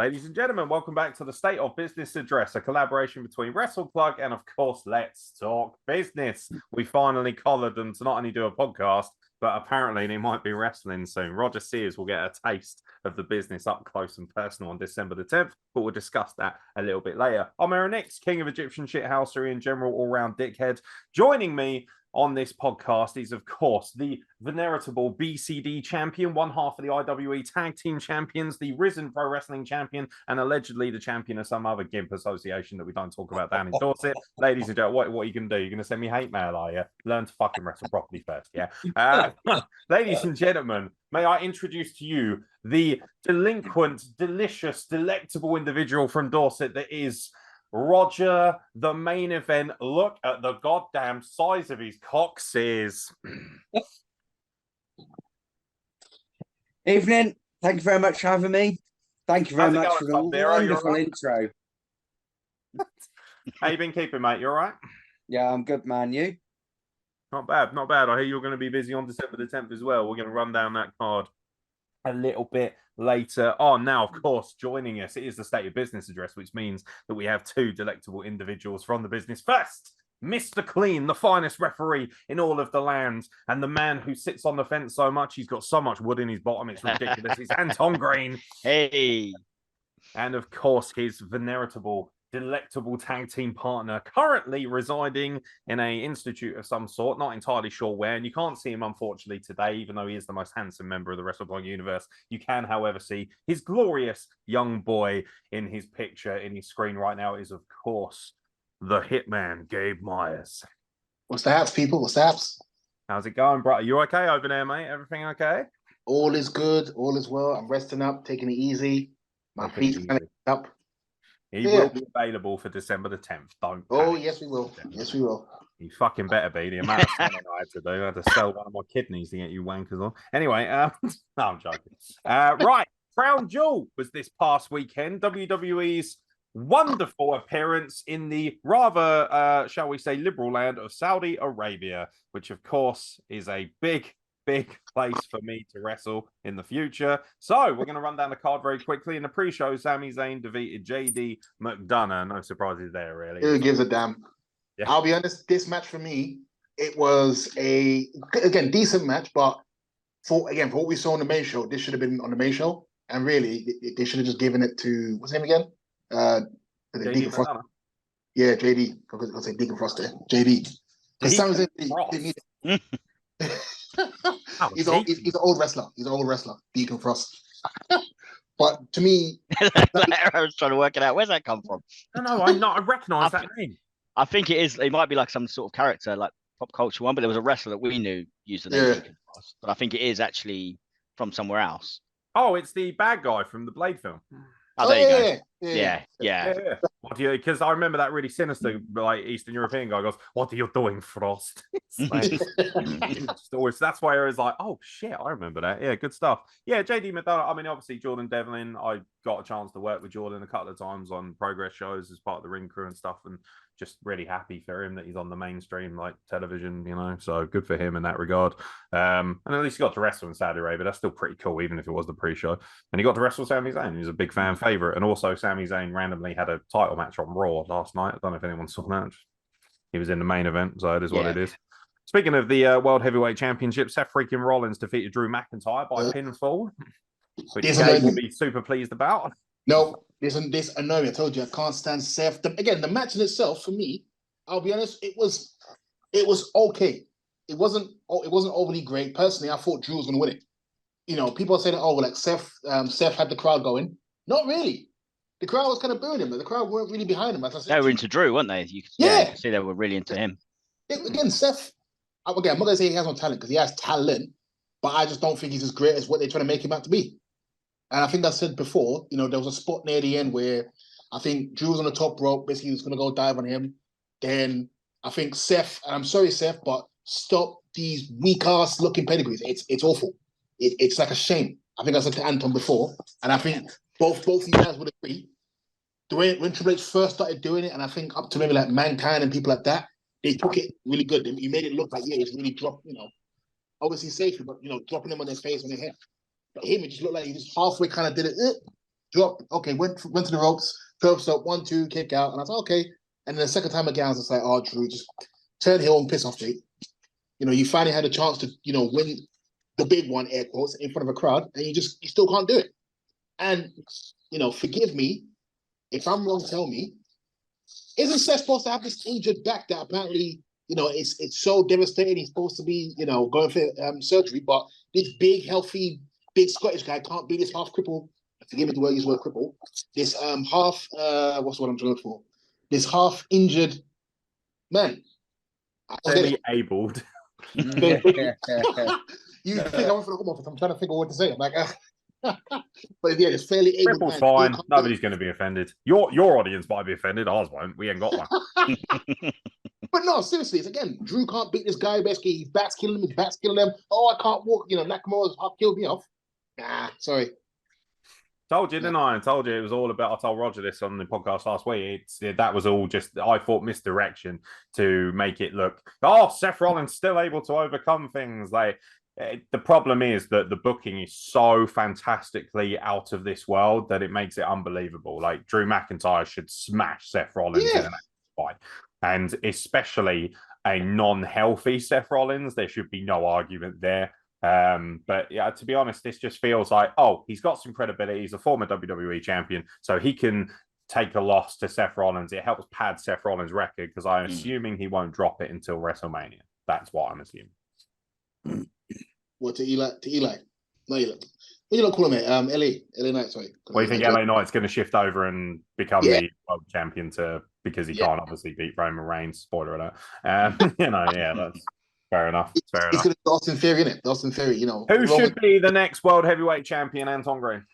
Ladies and gentlemen, welcome back to the State of Business Address, a collaboration between WrestlePlug and, of course, Let's Talk Business. We finally collared them to not only do a podcast, but apparently they might be wrestling soon. Roger Sears will get a taste of the business up close and personal on December the 10th, but we'll discuss that a little bit later. I'm Aaron Nix, king of Egyptian shithousery and general all-round dickhead. Joining me on this podcast is, of course, the venerable BCD champion, one half of the IWE Tag Team Champions, the Risen Pro Wrestling Champion, and allegedly the champion of some other GIMP association that we don't talk about down in Dorset. Ladies and gentlemen, what are you going to do? You're going to send me hate mail, are you? Learn to fucking wrestle properly first, yeah? Ladies and gentlemen, may I introduce to you the delinquent, delicious, delectable individual from Dorset that is Roger, the main event. Look at the goddamn size of his coccyx. Evening. Thank you very much for having me. Thank you very much for the wonderful intro. How you been keeping, mate? You all right? Yeah, I'm good, man. You? Not bad, not bad. I hear you're going to be busy on December the 10th as well. We're going to run down that card a little bit later on. Now, of course, joining us, it is the State of Business Address, which means that we have two delectable individuals from the business. First, Mr. Clean, the finest referee in all of the land, and the man who sits on the fence so much, he's got so much wood in his bottom, it's ridiculous. It's Anton Green. Hey. And, of course, his venerable, delectable tag team partner, currently residing in a institute of some sort, not entirely sure where, and you can't see him unfortunately today, even though he is the most handsome member of the WrestlePlug universe. You can, however, see his glorious young boy in his picture, in his screen right now, is of course the Hitman, Gabe Myers. What's the haps, people? What's the haps? How's it going, bro? Are you okay over there, mate? Everything okay? All is good, all is well. I'm resting up, taking it easy. My feet's kind of up. He will be available for December the 10th. Don't. Oh, yes, we will. Yes, we will. You fucking better be. The amount of selling I had to do. I had to sell one of my kidneys to get you wankers on. Anyway, no, I'm joking. Right. Crown Jewel was this past weekend. WWE's wonderful appearance in the rather, shall we say, liberal land of Saudi Arabia, which, of course, is a big place for me to wrestle in the future. So we're going to run down the card very quickly. In the pre-show, Sami Zayn defeated JD McDonough. No surprises there, really. Who gives a damn? Yeah. I'll be honest, this match for me, it was a, again, decent match, but for what we saw on the main show, this should have been on the main show. And really, they should have just given it to, what's his name again? JD McDonough. Yeah, JD. I'll say Deacon Frost there. JD. Because Sami Zayn, they need it. He's an old wrestler. He's an old wrestler, Deacon Frost. But to me, I was trying to work it out. Where's that come from? I recognise that name. I think it is. It might be like some sort of character, like pop culture one. But there was a wrestler that we knew used the name Deacon Frost. But I think it is actually from somewhere else. Oh, it's the bad guy from the Blade film. Oh, there you go. Yeah. What do you? Because I remember that really sinister, like Eastern European guy goes, "What are you doing, Frost?" Like, that's why I was like, "Oh shit, I remember that." Yeah, good stuff. Yeah, JD McDonough. I mean, obviously Jordan Devlin. I got a chance to work with Jordan a couple of times on Progress shows as part of the ring crew and stuff, and just really happy for him that he's on the mainstream like television, you know. So good for him in that regard. And at least he got to wrestle in Saudi Arabia. That's still pretty cool, even if it was the pre-show. And he got to wrestle Sami Zayn. He was a big fan favorite, and also Sami Zayn randomly had a title match on Raw last night. I don't know if anyone saw that. He was in the main event, so it is what it is. Speaking of the World Heavyweight Championship, Seth freaking Rollins defeated Drew McIntyre by pinfall, which Gabe will be super pleased about. No, this annoying. I told you I can't stand Seth. Again, the match in itself, for me, I'll be honest, it was okay. It wasn't overly great. Personally, I thought Drew was going to win it. You know, people are saying, "Oh, like Seth had the crowd going." Not really. The crowd was kind of booing him, but the crowd weren't really behind him. As I said, they were into Drew, weren't they? You could see they were really into him. Again, Seth. Again, I'm not going to say he has no talent because he has talent, but I just don't think he's as great as what they're trying to make him out to be. And I think I said before, you know, there was a spot near the end where I think Drew was on the top rope, basically he was going to go dive on him. Then I think Seth, and I'm sorry, Seth, but stop these weak-ass looking pedigrees. It's awful. It's like a shame. I think I said to Anton before, and I think both of you guys would agree. When Triple H first started doing it, and I think up to maybe like Mankind and people like that, they took it really good. He made it look like, it's really dropped, you know, obviously safely, but, you know, dropping them on their face, on their head. But him, it just looked like he just halfway kind of did it. dropped. Okay, went to the ropes, 12 up, 1, 2, kick out, and I was like, okay. And then the second time again, I was just like, oh, Drew, just turn heel and piss off, Jake. You know, you finally had a chance to, you know, win the big one, air quotes, in front of a crowd, and you still can't do it. And, you know, forgive me if I'm wrong. Tell me, isn't Seth supposed to have this injured back that apparently, you know, it's so devastating? He's supposed to be, you know, going for surgery, but this big, healthy, big Scottish guy can't be this half crippled. Forgive me the word, use the word cripple. This half, what's what I'm trying to look for? This half injured man. Semi-abled. You think I went for the home office? I'm trying to figure out what to say. I'm like, but yeah, it's fairly able. Cripple's fine. Nobody's going to be offended. Your audience might be offended. Ours won't. We ain't got one. But no, seriously, it's again, Drew can't beat this guy. Basically, his back's killing him. His back's killing them. Oh, I can't walk. You know, Nakamura's killed me off. Nah, sorry. Told you, didn't I? I told you it was all about. I told Roger this on the podcast last week. That was all just, I thought, misdirection to make it look, oh, Seth Rollins still able to overcome things. Like, the problem is that the booking is so fantastically out of this world that it makes it unbelievable. Like, Drew McIntyre should smash Seth Rollins in an fight, and especially a non-healthy Seth Rollins. There should be no argument there. But yeah, to be honest, this just feels like, oh, he's got some credibility. He's a former WWE champion, so he can take a loss to Seth Rollins. It helps pad Seth Rollins' record because I'm assuming he won't drop it until WrestleMania. That's what I'm assuming. What, to Eli? To Eli? No, Eli. What do you not call him it? LA Knight, sorry. What do you think LA Knight's going to shift over and become the world champion because he can't obviously beat Roman Reigns? Spoiler alert. You know, yeah, that's fair enough. Fair enough. It's going to be Austin Theory, innit? Austin Theory, you know. Who should be the next world heavyweight champion, Anton Green?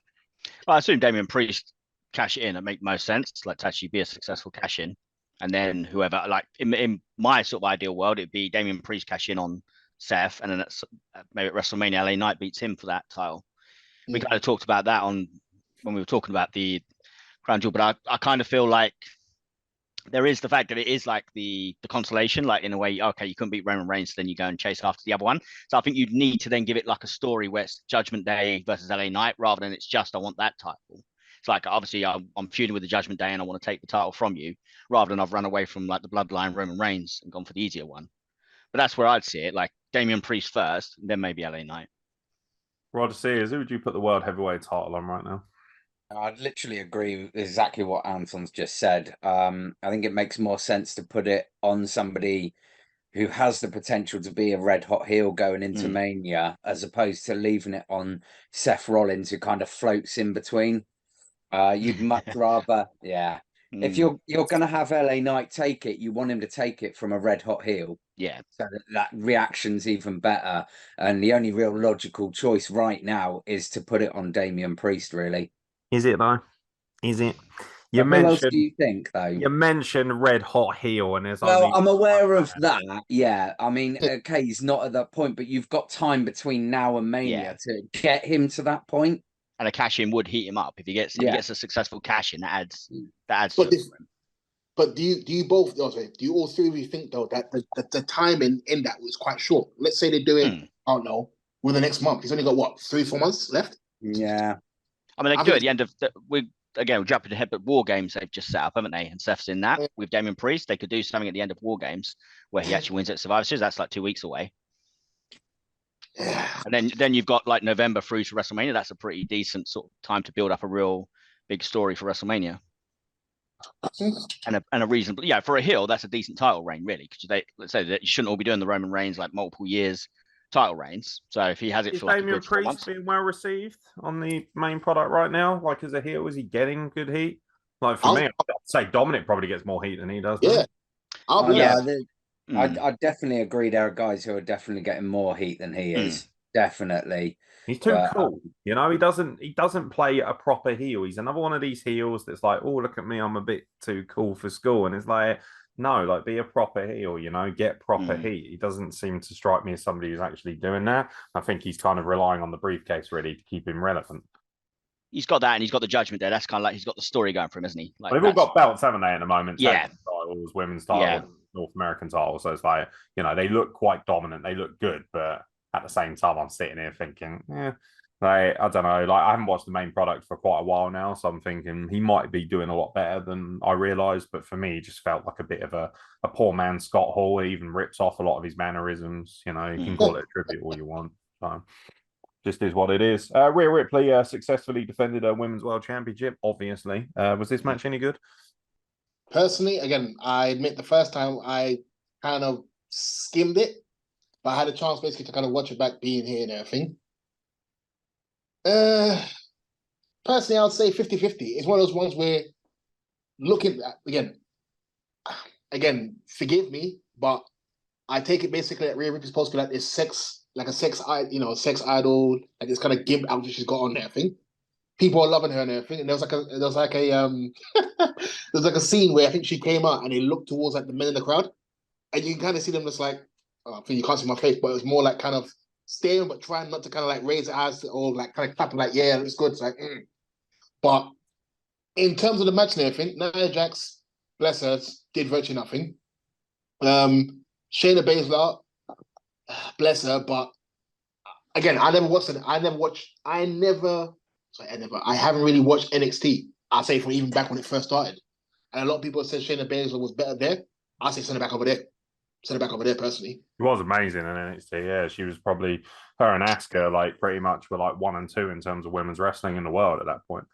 Well, I assume Damian Priest cash it in. It make most sense. Like, to actually be a successful cash in. And then whoever, like, in my sort of ideal world, it'd be Damian Priest cash in on Seth, and then maybe at WrestleMania, LA Knight beats him for that title. We kind of talked about that when we were talking about the Crown Jewel, but I kind of feel like there is the fact that it is like the consolation, like, in a way, okay, you couldn't beat Roman Reigns, so then you go and chase after the other one. So I think you'd need to then give it like a story where it's Judgment Day versus LA Knight, rather than it's just, I want that title. It's like, obviously I'm feuding with the Judgment Day and I want to take the title from you, rather than I've run away from like the bloodline Roman Reigns and gone for the easier one. But that's where I'd see it, like Damian Priest first, then maybe LA Knight. Roger Sears, who would you put the world heavyweight title on right now? I'd literally agree with exactly what Anton's just said. I think it makes more sense to put it on somebody who has the potential to be a red hot heel going into Mania, as opposed to leaving it on Seth Rollins, who kind of floats in between. You'd much rather, if you're going to have LA Knight take it, you want him to take it from a red hot heel. Yeah. So that reaction's even better. And the only real logical choice right now is to put it on Damian Priest, really. Is it though? Is it? You mentioned, what else do you think, though? You mentioned red hot heel, and there's I'm aware of that. Yeah, I mean, okay, he's not at that point, but you've got time between now and Mania to get him to that point. And a cash in would heat him up if he gets a successful cash in. That adds. But do you both? Do you all three of you think though that the timing in that was quite short? Let's say they do it. I don't know. Within the next month, he's only got what, 3-4 months left. Yeah. I mean, they could do it at the end of we're jumping ahead, but War Games they've just set up, haven't they? And Seth's in that with Damian Priest. They could do something at the end of War Games where he actually wins at Survivor Series. That's like 2 weeks away. And then you've got like November through to WrestleMania. That's a pretty decent sort of time to build up a real big story for WrestleMania. And a reasonable, for a heel, that's a decent title reign, really. Because let's say that you shouldn't all be doing the Roman Reigns like multiple years title reigns. So if he has it for like Damian Priest being well received on the main product right now, like as a heel, is he getting good heat? Like for me, I'd say Dominic probably gets more heat than he does. I definitely agree. There are guys who are definitely getting more heat than he is. Definitely. He's too cool. You know, he doesn't play a proper heel. He's another one of these heels that's like, oh, look at me, I'm a bit too cool for school. And it's like, no, like be a proper heel, you know, get proper heat. He doesn't seem to strike me as somebody who's actually doing that. I think he's kind of relying on the briefcase really to keep him relevant. He's got that, and he's got the Judgment Day. That's kind of like he's got the story going for him, isn't he? Like, they've all got belts, haven't they, at the moment? Yeah. Titles, women's titles, North American titles. So it's like, you know, they look quite dominant. They look good, but at the same time, I'm sitting here thinking, Like, I don't know. Like, I haven't watched the main product for quite a while now, so I'm thinking he might be doing a lot better than I realised. But for me, he just felt like a bit of a poor man Scott Hall. He even rips off a lot of his mannerisms. You know, you can call it a tribute all you want. So, just is what it is. Rhea Ripley successfully defended her Women's World Championship, obviously. Was this match any good? Personally, again, I admit the first time I kind of skimmed it, but I had a chance basically to kind of watch it back being here and everything. Personally, I would say 50-50. It's one of those ones where looking at, again, forgive me, but I take it basically that Rhea Ripley's supposed to be like this sex idol, like this kind of gimp outfit she's got on there thing. People are loving her and everything. And there was like a scene where I think she came out and they looked towards like the men in the crowd, and you can kind of see them just like, I think you can't see my face, but it was more like kind of staring but trying not to kind of like raise their eyes or like kind of clapping like, yeah, it's good. It's like, But in terms of the match and everything, Nia Jax, bless her, did virtually nothing. Shayna Baszler, bless her, but again, I haven't really watched NXT. I'll say from even back when it first started. And a lot of people said Shayna Baszler was better there. I say send her back over there. Send her back over there personally. She was amazing in NXT. Yeah, she was probably, her and Asuka like pretty much were like 1 and 2 in terms of women's wrestling in the world at that point.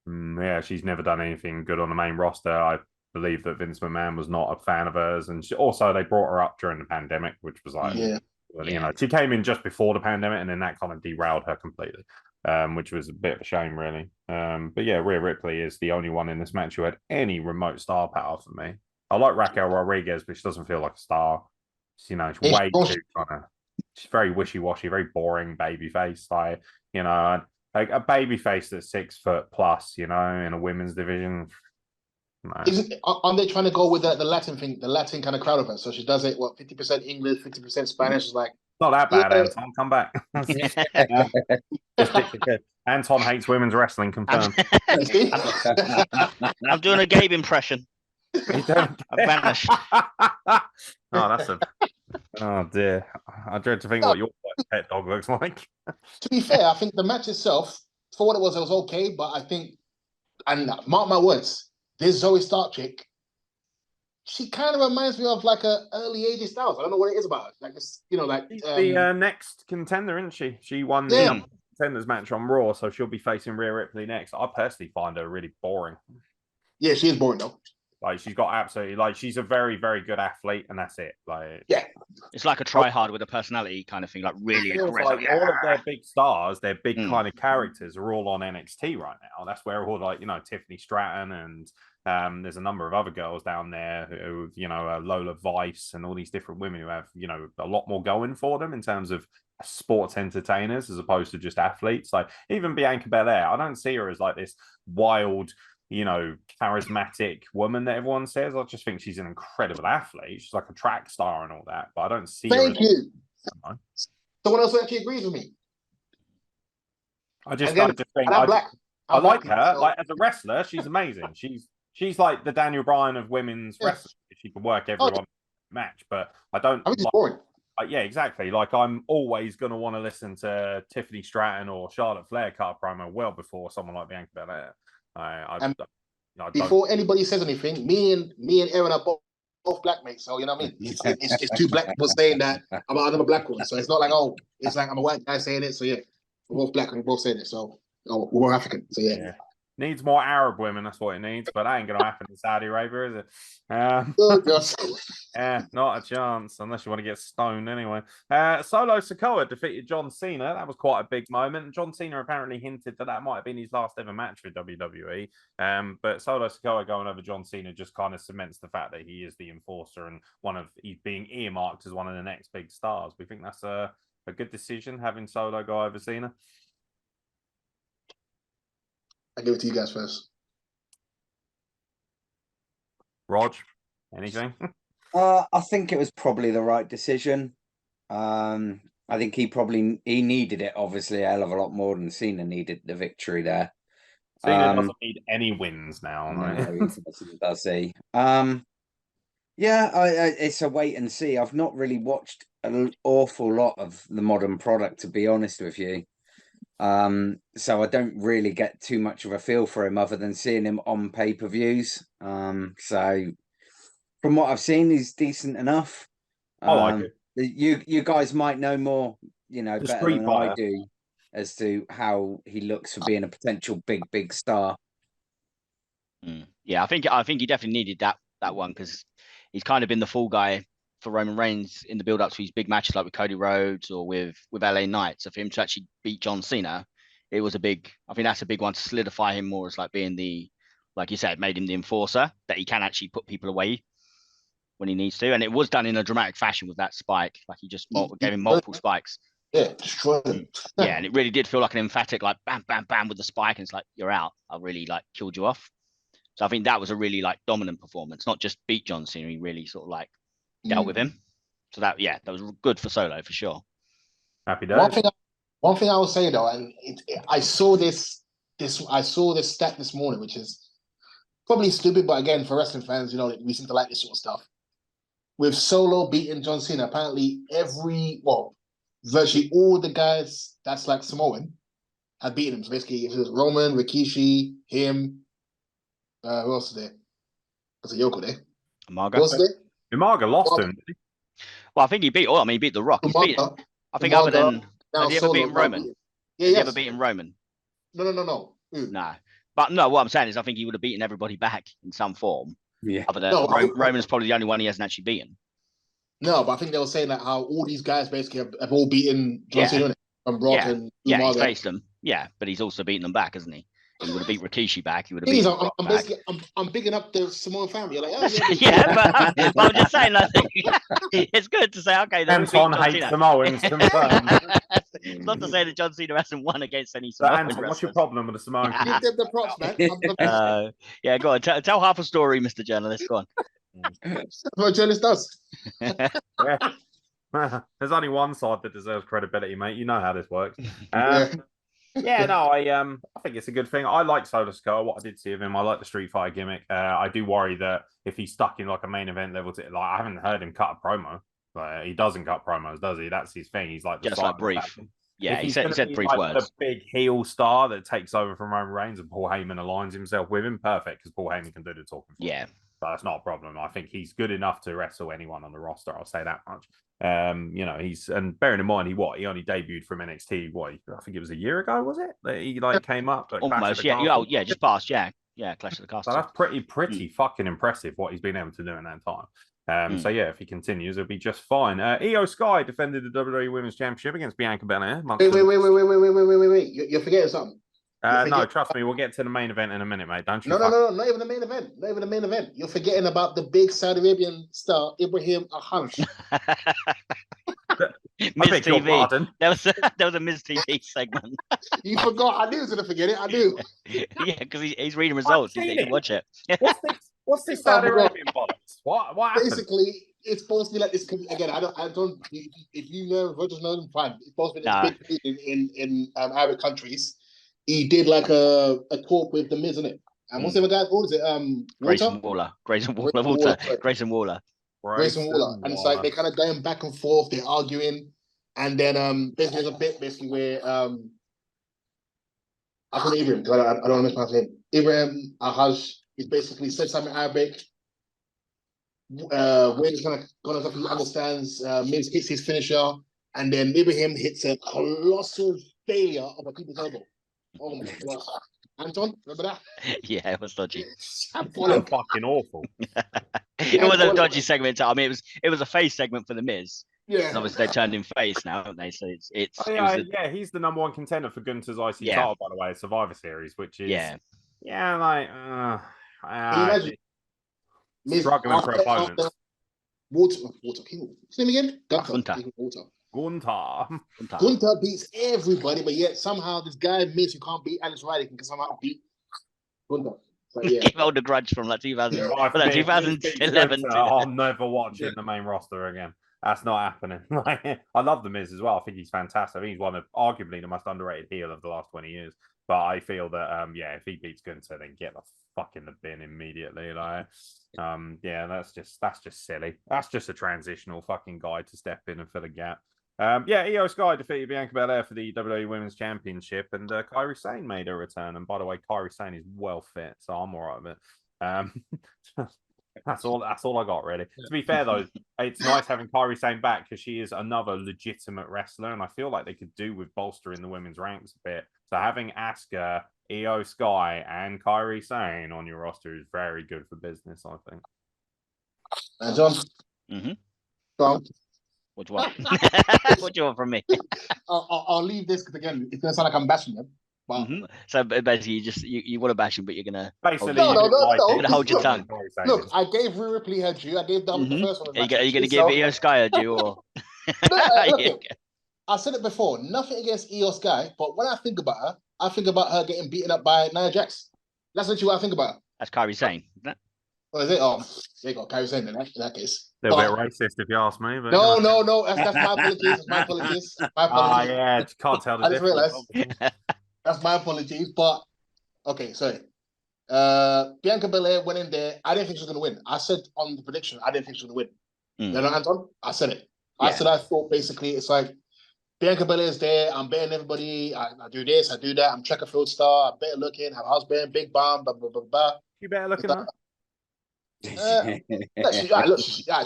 Yeah, she's never done anything good on the main roster. I believe that Vince McMahon was not a fan of hers, and also they brought her up during the pandemic, which was like, you know, she came in just before the pandemic, and then that kind of derailed her completely, which was a bit of a shame, really. But yeah, Rhea Ripley is the only one in this match who had any remote star power for me. I like Raquel Rodriguez, but she doesn't feel like a star. You know, she's way too kind of. She's very wishy-washy, very boring baby face. Like, you know, like a baby face that's 6 foot plus, you know, in a women's division. No. Aren't they trying to go with the Latin thing, the Latin kind of crowd of her? So she does it, 50% English, 50% Spanish. It's like, not that bad, Anton. Come back. Anton hates women's wrestling, confirmed. I'm doing a Gabe impression. I've vanished. Oh dear. I dread to think what your pet dog looks like. To be fair, I think the match itself, for what it was okay, but I think, and mark my words, this Zoe Stark chick, she kind of reminds me of like a early 80s Styles. I don't know what it is about her. Like this, you know, like the next contender, isn't she? She won the contenders match on Raw, so she'll be facing Rhea Ripley next. I personally find her really boring. Yeah, she is boring though. Like, she's got absolutely, like, she's a very, very good athlete, and that's it. Like, yeah, it's like a try hard with a personality kind of thing, like really aggressive. Like all of their big stars, their big kind of characters are all on NXT right now. That's where all, like, you know, Tiffany Stratton and there's a number of other girls down there who, you know, Lola Vice and all these different women who have, you know, a lot more going for them in terms of sports entertainers as opposed to just athletes. Like, even Bianca Belair, I don't see her as like this wild, you know, charismatic woman that everyone says. I just think she's an incredible athlete. She's like a track star and all that, but I don't see her. Thank you. Someone else actually agrees with me. I just think I like her. Like, as a wrestler, she's amazing. She's like the Daniel Bryan of women's wrestling. She can work everyone match, but I don't. I mean, it's boring. Yeah, exactly. Like, I'm always going to want to listen to Tiffany Stratton or Charlotte Flair cut a promo well before someone like Bianca Belair. Before anybody says anything, me and Aaron are both black mates, so you know what I mean. It's two black people saying that I'm a black woman, so it's not like, oh, it's like I'm a white guy saying it. So yeah, we're both black and we're both saying it. So we're both African. So yeah. Needs more Arab women, that's what it needs, but that ain't going to happen in Saudi Arabia, is it? Yeah, not a chance, unless you want to get stoned anyway. Solo Sikoa defeated John Cena. That was quite a big moment. John Cena apparently hinted that might have been his last ever match for WWE. But Solo Sikoa going over John Cena just kind of cements the fact that he is the enforcer and he's being earmarked as one of the next big stars. We think that's a good decision, having Solo go over Cena. I'll give it to you guys first. Rog, anything? I think it was probably the right decision. I think he needed it, obviously, a hell of a lot more than Cena needed the victory there. Cena doesn't need any wins now. No, does he? It's a wait and see. I've not really watched an awful lot of the modern product, to be honest with you. So I don't really get too much of a feel for him other than seeing him on pay-per-views. So from what I've seen, he's decent enough. I like it. You guys might know more, better Street than Fighter. I do as to how he looks for being a potential big star. Yeah, I think he definitely needed that one because he's kind of been the fall guy for Roman Reigns in the build-up to these big matches like with Cody Rhodes or with LA Knight. So for him to actually beat John Cena, it was I think that's a big one to solidify him more as like being the, like you said, made him the enforcer, that he can actually put people away when he needs to. And it was done in a dramatic fashion with that spike. Like he just gave him multiple spikes. Yeah, destroyed him. Yeah, and it really did feel like an emphatic, like bam, bam, bam with the spike. And it's like, you're out. I really like killed you off. So I think that was a really like dominant performance, not just beat John Cena, he really sort of like dealt with him. So that was good for Solo for sure. Happy days. One thing I will say though, and I saw this stat this morning, which is probably stupid, but again, for wrestling fans, we seem to like this sort of stuff. With Solo beating John Cena, apparently virtually all the guys that's like Samoan had beaten him. So basically, it was Roman, Rikishi, him. Who else is there? Was it Yoko there? Umaga. Who else is there? Umaga lost him. Well, I think he beat The Rock. He's beaten. I think other than has he ever beaten Roman? Yeah, has he ever beaten Roman? No. No. But no, what I'm saying is I think he would have beaten everybody back in some form. Yeah. Other than Roman's probably the only one he hasn't actually beaten. No, but I think they were saying that how all these guys basically have all beaten John Cena and Brock and Umaga. Yeah, he's faced them. Yeah, but he's also beaten them back, hasn't he? He would have beat Rikishi back. He would have beaten Brock back. I'm bigging up the Samoan family. Like, but I'm just saying, like, it's good to say, okay, Anton hates Samoans. Confirmed. It's not to say that John Cena hasn't won against any Samoan Anton, what's your problem with the Samoan? Give them the props, man. Yeah, go on. Tell half a story, Mr. Journalist. Go on. That's what a journalist does. There's only one side that deserves credibility, mate. You know how this works. Yeah. No, I think it's a good thing. I like Solar Skull. What I did see of him, I like the Street Fighter gimmick. I do worry that if he's stuck in like a main event level, I haven't heard him cut a promo. Like, he doesn't cut promos, does he? That's his thing. He's like just like brief. Yeah, he said brief like words. The big heel star that takes over from Roman Reigns and Paul Heyman aligns himself with him. Perfect, because Paul Heyman can do the talking. Yeah. So that's not a problem. I think he's good enough to wrestle anyone on the roster. I'll say that much. He's, and bearing in mind he only debuted from NXT. I think it was a year ago, was it? That he came up almost. Just past. Yeah, Clash of the Castle. So that's pretty fucking impressive what he's been able to do in that time. So yeah, if he continues, it'll be just fine. Io Sky defended the WWE Women's Championship against Bianca Belair. Wait. You're forgetting something. No, trust me, we'll get to the main event in a minute, mate. Don't you? No, not even the main event. Not even the main event. You're forgetting about the big Saudi Arabian star Ibrahim Ahaj. Miz TV. There was a Miz TV segment. You forgot. I knew he was gonna forget it. I knew. Yeah, because he's reading results. He can watch it. What's this Saudi Arabian bollocks? What happened? Basically, it's supposed to be like this. Again, I don't. If you know, Rogers knows him, fine. It's supposed to be this big thing in Arab countries. He did like a talk with the Miz, isn't it? And what's the other guy called? Is it Grayson Waller? Grayson Waller. And it's like they're kind of going back and forth. They're arguing, and then there's a bit basically where I call it Ibrahim because I don't want to mispronounce him. Ibrahim Ahaj is basically said something Arabic. Wayne is gonna understands. Miz hits his finisher, and then Ibrahim hits a colossal failure of a people's elbow. Oh my gosh. Anton, remember that? Yeah, it was dodgy. Fucking awful. It was a dodgy segment. I mean, it was a face segment for the Miz. Yeah. And obviously they turned him face now, haven't they? So it's he's the number one contender for Gunther's IC title, by the way, Survivor Series, which is struggling for opponents. What's his name again? Gunther beats everybody, but yet somehow this guy Miz, who can't beat Alex Riley, can somehow beat Gunther. So, yeah. Keep hold the grudge from like 2011. I'll never watch in the main roster again. That's not happening. I love the Miz as well. I think he's fantastic. I think he's one of arguably the most underrated heel of the last 20 years. But I feel that if he beats Gunther, then get the fuck in the bin immediately. That's just silly. That's just a transitional fucking guy to step in and fill a gap. Yeah, Io Sky defeated Bianca Belair for the WWE Women's Championship, and Kairi Sane made her return. And by the way, Kairi Sane is well fit, so I'm all right with it. That's all I got, really. To be fair, though, it's nice having Kairi Sane back because she is another legitimate wrestler, and I feel like they could do with bolstering the women's ranks a bit. So having Asuka, Io Sky, and Kairi Sane on your roster is very good for business, I think. Anton? Go What do you want? What do you want from me? I'll leave this because again, it's gonna sound like I'm bashing them. But So basically, you want to bash him, but you're gonna hold your tongue. Look, I gave Rhea Ripley her due. I gave them the first one. Are you gonna give Io Sky a due or? Look, I said it before. Nothing against Io Sky, but when I think about her getting beaten up by Nia Jax. That's literally what I think about her. That's Kairi Sane, isn't it? What is it? Oh, there you go, Kairi Sane in that case. A little bit racist, if you ask me. But no. That's my apologies. That's my apologies. Yeah, you can't tell the difference. I just realized. That's my apologies. But okay, sorry. Bianca Belair went in there. I didn't think she was going to win. I said on the prediction, I didn't think she was going to win. You know, Anton? I said it. I said I thought basically it's like Bianca Belair's there. I'm betting everybody. I do this. I do that. I'm Checker-Field star. I'm better looking. Have house band, big bomb, blah blah blah blah. You better looking at. She's not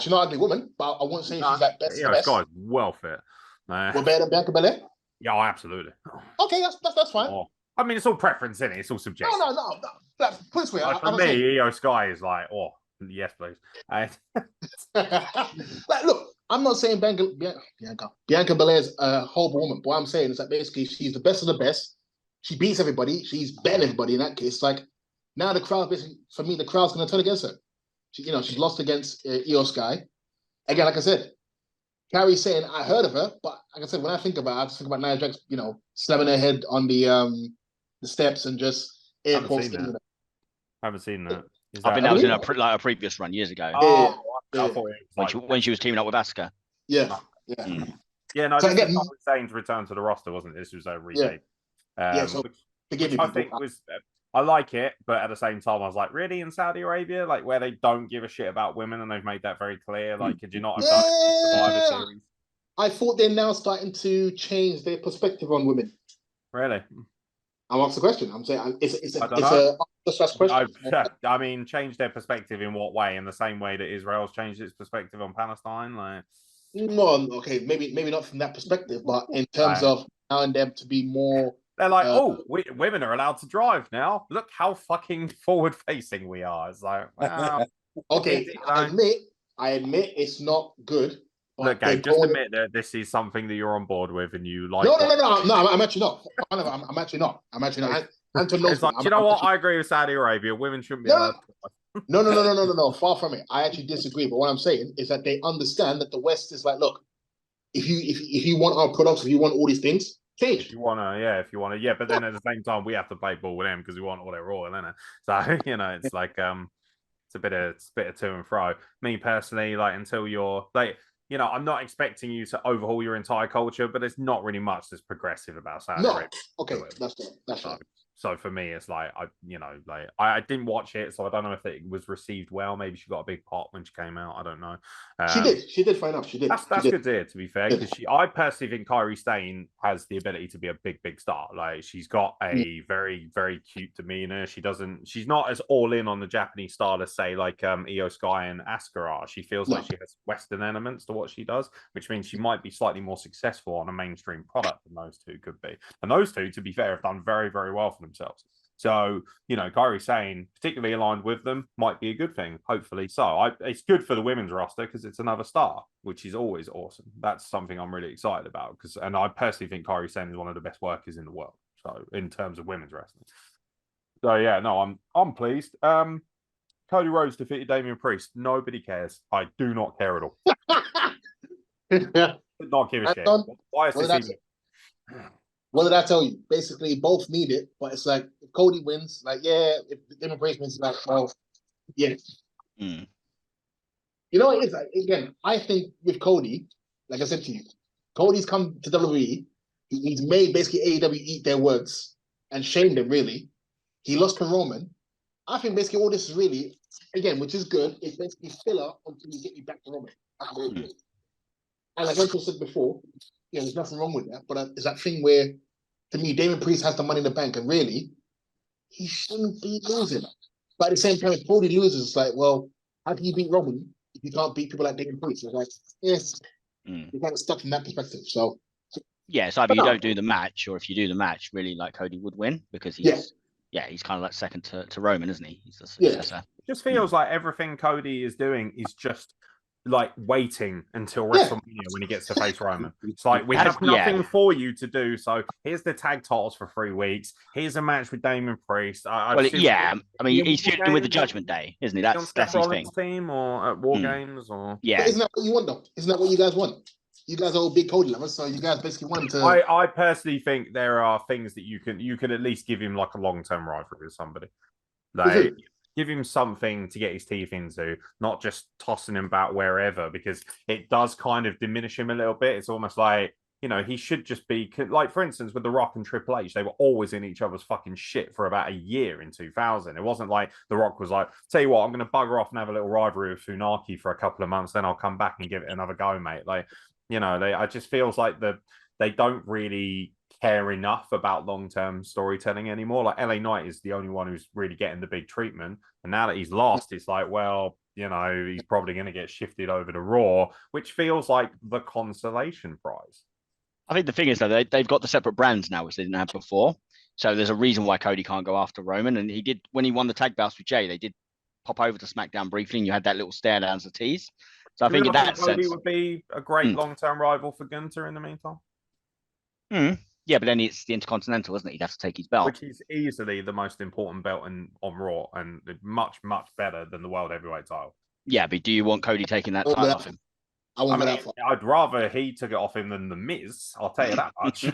an ugly woman, but I won't say she's like best. Yeah, this guy's well fit. We're better than Bianca Belair? Yeah, absolutely. Okay, that's fine. Oh. I mean, it's all preference, isn't it? It's all subjective. No. Put it this way. For me, Io Sky is like, yes, please. Like, look, I'm not saying Bianca Belair is a horrible woman. But what I'm saying is that basically she's the best of the best. She beats everybody. She's better than everybody in that case. Like, now the crowd, basically, for me, the crowd's going to turn against her. She's lost against Io Sky. Again, like I said, Kairi Sane, I heard of her, but like I said, when I think about it, I just think about Nia Jax, slamming her head on the steps and just air quotes. I haven't seen that. I think that was in a previous run years ago. When she was teaming up with Asuka. Yeah. Yeah, no, so this was Sane's return to the roster, wasn't it? This was a remake. Which I think was... I like it, but at the same time, I was like, really, in Saudi Arabia? Like, where they don't give a shit about women, and they've made that very clear. Like, could you not have done it in Survivor Series? I thought they're now starting to change their perspective on women. Really? I'm asking the question. I'm saying it's a question. I mean, change their perspective in what way? In the same way that Israel's changed its perspective on Palestine? Like, well, okay, maybe not from that perspective, but in terms of allowing them to be more. They're like, women are allowed to drive now. Look how fucking forward-facing we are. It's like, wow. Okay, I admit it's not good. Look, Gabe, just admit that this is something that you're on board with and you like. No, I'm actually not. I'm actually not. Anton knows. It's like, you know what? I agree with Saudi Arabia. Women shouldn't be allowed to drive. No. Far from it. I actually disagree. But what I'm saying is that they understand that the West is like, look, if you want our products, if you want all these things, change. If you wanna, but then at the same time, we have to play ball with them because we want all their oil, isn't it? So it's like it's a bit of to and fro. Me personally, like until you're like, I'm not expecting you to overhaul your entire culture, but there's not really much that's progressive about Saudi Arabia. Okay, that's right. So for me, it's like I didn't watch it, so I don't know if it was received well. Maybe she got a big pop when she came out. I don't know. She did fine enough. She did. That's good to hear, to be fair, because I personally think Kairi Sane has the ability to be a big star. Like, she's got a very, very cute demeanor. She's not as all in on the Japanese style as say like Io Sky and Asuka are. She feels like she has Western elements to what she does, which means she might be slightly more successful on a mainstream product than those two could be. And those two, to be fair, have done very, very well for themselves. So, Kairi Sane, particularly aligned with them, might be a good thing, hopefully. So it's good for the women's roster because it's another star, which is always awesome. That's something I'm really excited about and I personally think Kairi Sane is one of the best workers in the world. So in terms of women's wrestling. So yeah, no, I'm pleased. Cody Rhodes defeated Damian Priest. Nobody cares. I do not care at all. Not give a shit. Why is this even? What did I tell you? Basically, both need it, but it's like if Cody wins, like if Damian Priest wins, like You know, it's like, again, I think with Cody, like I said to you, Cody's come to WWE. He's made basically AEW eat their words and shame them. Really, he lost to Roman. I think basically all this is really, again, which is good. It's basically filler until you get me back to Roman. And like I said before, Yeah, there's nothing wrong with that. But it's that thing where, to me, Damien Priest has the money in the bank, and really, he shouldn't be losing. But at the same time, if Cody loses, it's like, well, how can you beat Roman if you can't beat people like Damien Priest? It's like, yes, you're kind of stuck from that perspective. So, yeah, it's either you don't do the match, or if you do the match, really, like Cody would win because he's he's kind of like second to Roman, isn't he? He's the successor. It just feels like everything Cody is doing is just like waiting until WrestleMania when he gets to face Roman. It's like, we have nothing for you to do, so here's the tag titles for 3 weeks. Here's a match with Damien Priest. I mean, he's feuding with the Judgment Day, isn't he? That's his thing. Team or at War Games or But isn't that what you want though? Isn't that what you guys want? You guys are all big Cody lovers, so you guys basically want him to. I personally think there are things that you could at least give him, like a long-term rivalry with somebody. Like, give him something to get his teeth into, not just tossing him about wherever, because it does kind of diminish him a little bit. It's almost like, you know, he should just be like, for instance, with The Rock and Triple H, they were always in each other's fucking shit for about a year in 2000. It wasn't like The Rock was like, tell you what, I'm going to bugger off and have a little rivalry with Funaki for a couple of months, then I'll come back and give it another go, mate. Like, you know, I just feels like they don't really care enough about long-term storytelling anymore. Like, LA Knight is the only one who's really getting the big treatment, and now that he's lost, it's like, well, you know, he's probably going to get shifted over to Raw, which feels like the consolation prize. I think the thing is, though, they've got the separate brands now, which they didn't have before. So there's a reason why Cody can't go after Roman. And he did, when he won the tag bouts with Jay, they did pop over to SmackDown briefly, and you had that little stare down as a tease. So I think in that sense, Cody would be a great long-term rival for Gunther in the meantime. Yeah, but then it's the Intercontinental, isn't it? He'd have to take his belt, which is easily the most important belt on Raw, and much better than the World Heavyweight title. Yeah, but do you want Cody taking that title off him? I'd rather he took it off him than the Miz. I'll tell you that much.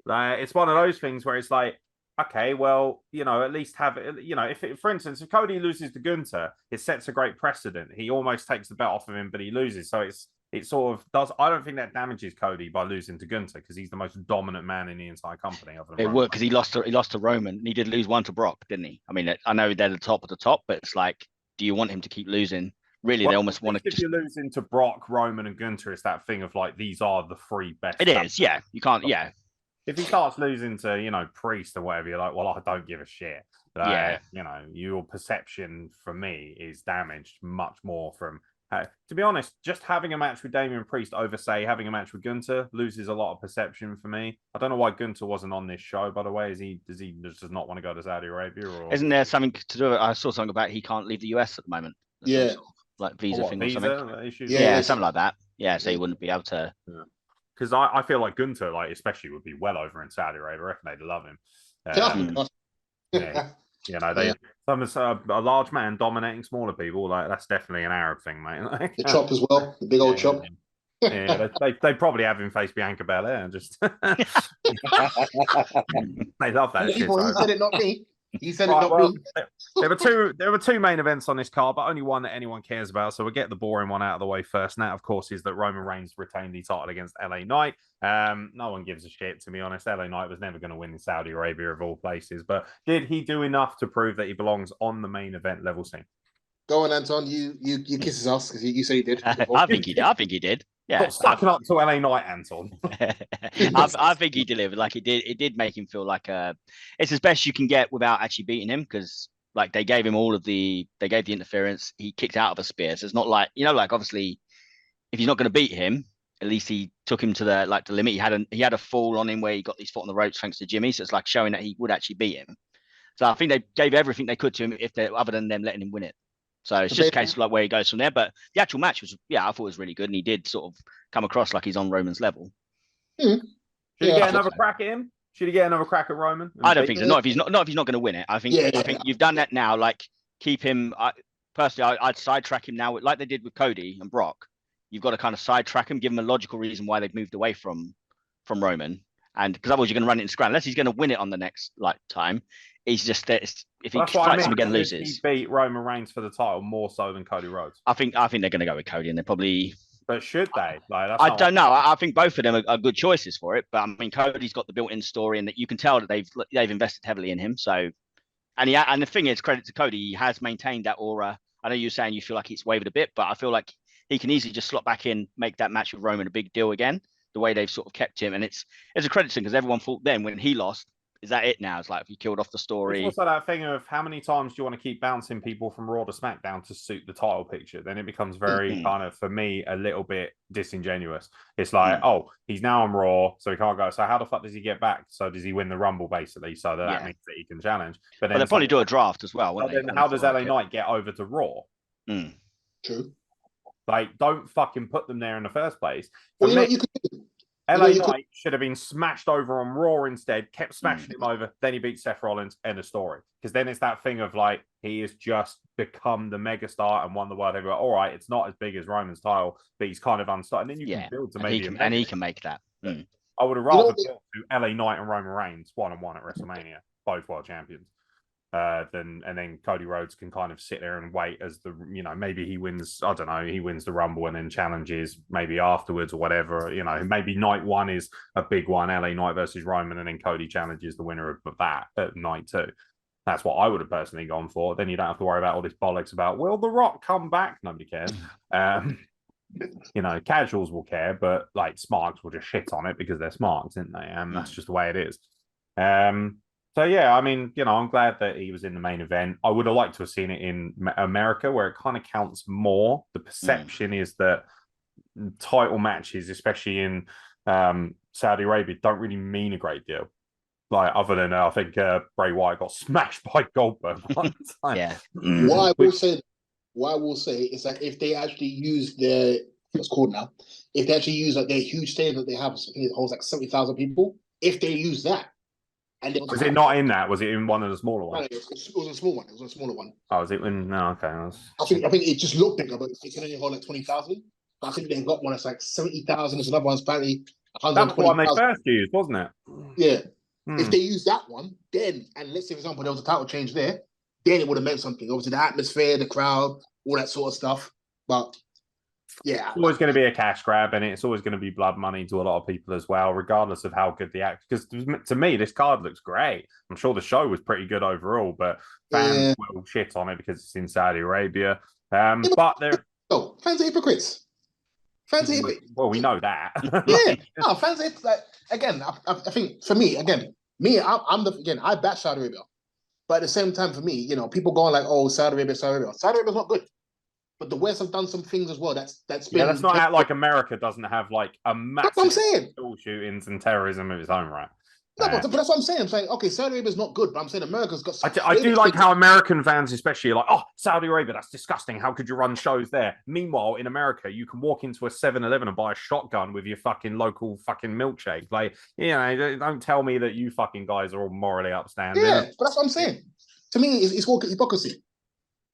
It's one of those things where it's like, okay, well, you know, at least have it. You know, if for instance, if Cody loses to Gunther, it sets a great precedent. He almost takes the belt off of him, but he loses. So it sort of does. I don't think that damages Cody by losing to Gunther, because he's the most dominant man in the entire company. It worked because he lost to Roman. And he did lose one to Brock, didn't he? I mean, I know they're the top of the top, but it's like, do you want him to keep losing? Really, they almost want to. If you're losing to Brock, Roman, and Gunther, it's that thing of like, these are the 3 best. It is, yeah. You can't, yeah. If he starts losing to, you know, Priest or whatever, you're like, well, I don't give a shit. You know, your perception for me is damaged much more from. To be honest, just having a match with Damien Priest over, say, having a match with Gunther loses a lot of perception for me. I don't know why Gunther wasn't on this show, by the way. Does he just not want to go to Saudi Arabia? Or isn't there something to do? I saw something about he can't leave the US at the moment. Yeah, like visa thing or something. Issues? Yeah, something like that. Yeah, so he wouldn't be able to. Because I feel like Gunther, like, especially, would be well over in Saudi Arabia. I reckon they'd love him. Yeah. You know, a large man dominating smaller people, like, that's definitely an Arab thing, mate. Like, the chop as well, the big old chop. Yeah, they probably have him face Bianca Belair and just they love that. He said it, not me. He said it, not me. There were 2 main events on this card, but only one that anyone cares about. So we'll get the boring one out of the way first. And that, of course, is that Roman Reigns retained the title against LA Knight. No one gives a shit, to be honest. LA Knight was never going to win in Saudi Arabia, of all places. But did he do enough to prove that he belongs on the main event level scene? Go on, Anton. You kiss his ass because you said he did. I think he did. Yeah, stop sucking up to LA Knight, Anton. I think he delivered. Like, it did make him feel like it's as best you can get without actually beating him, because like they gave him the interference. He kicked out of a spear, so it's not like, you know, like, obviously if he's not going to beat him, at least he took him to the limit. He had a fall on him where he got his foot on the ropes thanks to Jimmy, so it's like showing that he would actually beat him. So I think they gave everything they could to him, other than them letting him win it. So it's just a case of like where he goes from there. But the actual match was, I thought it was really good, and he did sort of come across like he's on Roman's level. Should he get another crack at him? Should he get another crack at Roman? I don't think so. Not if he's not going to win it. I think you've done that now. Like, keep him. Personally, I'd sidetrack him now, like they did with Cody and Brock. You've got to kind of sidetrack him, give him a logical reason why they've moved away from Roman, and because otherwise you're going to run it in scrum. Unless he's going to win it on the next time. He's just if he fights him again, loses. He beat Roman Reigns for the title more so than Cody Rhodes. I think they're going to go with Cody, and they're probably. But should they? Like, I don't know. I think both of them are good choices for it. But I mean, Cody's got the built-in story, and that you can tell that they've invested heavily in him. So, and the thing is, credit to Cody, he has maintained that aura. I know you're saying you feel like it's wavered a bit, but I feel like he can easily just slot back in, make that match with Roman a big deal again. The way they've sort of kept him, and it's a credit to him because everyone thought then when he lost, is that it now? It's like, if you killed off the story. It's also that thing of how many times do you want to keep bouncing people from Raw to SmackDown to suit the title picture? Then it becomes very kind of, for me, a little bit disingenuous. It's like, oh, he's now on Raw, so he can't go. So how the fuck does he get back? So does he win the Rumble, basically? So that means that he can challenge. But then they'll probably do a draft as well, won't they? Then how does LA Knight get over to Raw? True. Like, don't fucking put them there in the first place. Well, you could do. LA Knight should have been smashed over on Raw instead, kept smashing him over, then he beat Seth Rollins, end of story. Because then it's that thing of like, he has just become the megastar and won the world heavyweight. All right, it's not as big as Roman's title, but he's kind of unstuck. And then you can build to maybe... And he can make that. I would have rather built to LA Knight and Roman Reigns one-on-one at WrestleMania, both world champions. And then Cody Rhodes can kind of sit there and wait as the, maybe he wins, I don't know, he wins the Rumble and then challenges maybe afterwards or whatever, maybe night one is a big one, LA Knight versus Roman, and then Cody challenges the winner of that at night two. That's what I would have personally gone for. Then you don't have to worry about all this bollocks about, will The Rock come back? Nobody cares. Casuals will care, but like smarks will just shit on it because they're smarks, isn't they? And that's just the way it is. So, yeah, I mean, I'm glad that he was in the main event. I would have liked to have seen it in America where it kind of counts more. The perception is that title matches, especially in Saudi Arabia, don't really mean a great deal. Like, other than, I think Bray Wyatt got smashed by Goldberg one time. Yeah. What I will say is that if they actually use their, what's called now, if they actually use like their huge stadium that they have, I think it holds like 70,000 people, if they use that, and was it not in that? Was it in one of the smaller ones? No, it was a small one. It was a smaller one. Oh, was it in? No, okay. I think it just looked bigger, but it can only hold like 20,000. I think they've got one that's like 70,000. There's another one's apparently 120,000. That's the one they first used, wasn't it? Yeah. If they use that one, then, and let's say, for example, there was a title change there, then it would have meant something. Obviously, the atmosphere, the crowd, all that sort of stuff. But yeah, it's always going to be a cash grab, and it's always going to be blood money to a lot of people as well, regardless of how good the act. Because to me, this card looks great. I'm sure the show was pretty good overall, but fans will shit on it because it's in Saudi Arabia. But they're fans are hypocrites. Fans are hypocrites. Well, we know that. Fans are like, again. I think for me, again, I bash Saudi Arabia, but at the same time, for me, people going like, "Oh, Saudi Arabia, Saudi Arabia's not good." But the West have done some things as well. That's been. Let's not act like America doesn't have like a massive that's what I'm saying. school shootings and terrorism of its own right. No, but that's what I'm saying. I'm saying, okay, Saudi Arabia's not good, but I'm saying America's got. I do like how American fans, especially, are like, oh, Saudi Arabia, that's disgusting. How could you run shows there? Meanwhile, in America, you can walk into a 7-Eleven and buy a shotgun with your fucking local fucking milkshake. Like, don't tell me that you fucking guys are all morally upstanding. Yeah, but that's what I'm saying. To me, it's all hypocrisy.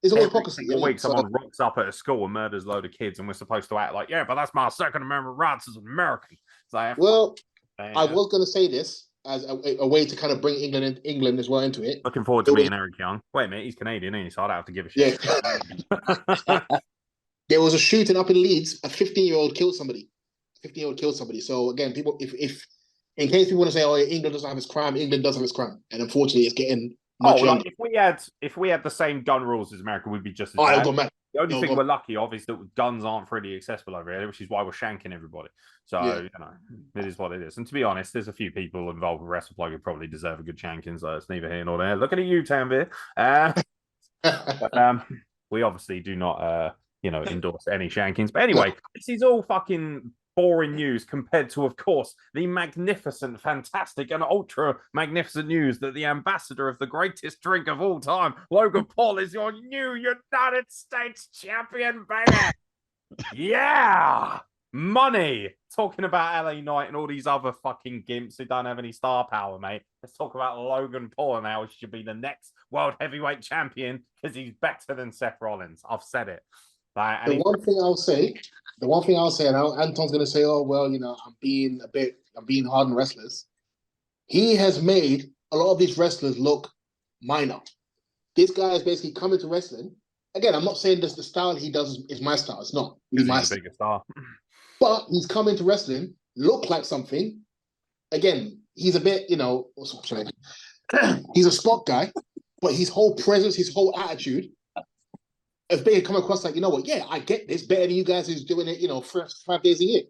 It's all hypocrisy. Every week, someone rocks up at a school and murders a load of kids, and we're supposed to act like, yeah, but that's my Second Amendment rights as an American. Like, well, I was going to say this as a way to kind of bring England as well into it. Looking forward to meeting Eric Young. Wait a minute, he's Canadian, isn't he? So I don't have to give a shit. Yeah. There was a shooting up in Leeds. A 15-year-old killed somebody. So again, people, if in case people want to say, oh, England doesn't have its crime, England does have its crime, and unfortunately, it's getting. If we had the same gun rules as America, we'd be just as bad. The only thing we're lucky of is that guns aren't freely accessible over here, which is why we're shanking everybody. So, it is what it is. And to be honest, there's a few people involved with WrestlePlug who probably deserve a good shanking, so it's neither here nor there. Looking at you, Tanvir. We obviously do not, endorse any shankings. But anyway, this is all fucking boring news compared to, of course, the magnificent, fantastic, and ultra magnificent news that the ambassador of the greatest drink of all time, Logan Paul, is your new United States champion, baby. Yeah, money. Talking about LA Knight and all these other fucking gimps who don't have any star power, mate. Let's talk about Logan Paul and how he should be the next world heavyweight champion because he's better than Seth Rollins. I've said it. The one thing I'll say, and Anton's going to say, oh, well, I'm being hard on wrestlers. He has made a lot of these wrestlers look minor. This guy is basically coming to wrestling. Again, I'm not saying this, the style he does is my style. It's not really my style. Biggest star. But he's coming to wrestling, look like something. Again, he's a bit, he's a spot guy, but his whole presence, his whole attitude, if they come across like, you know what, yeah, I get this better than you guys who's doing it, you know, for 5 days a year.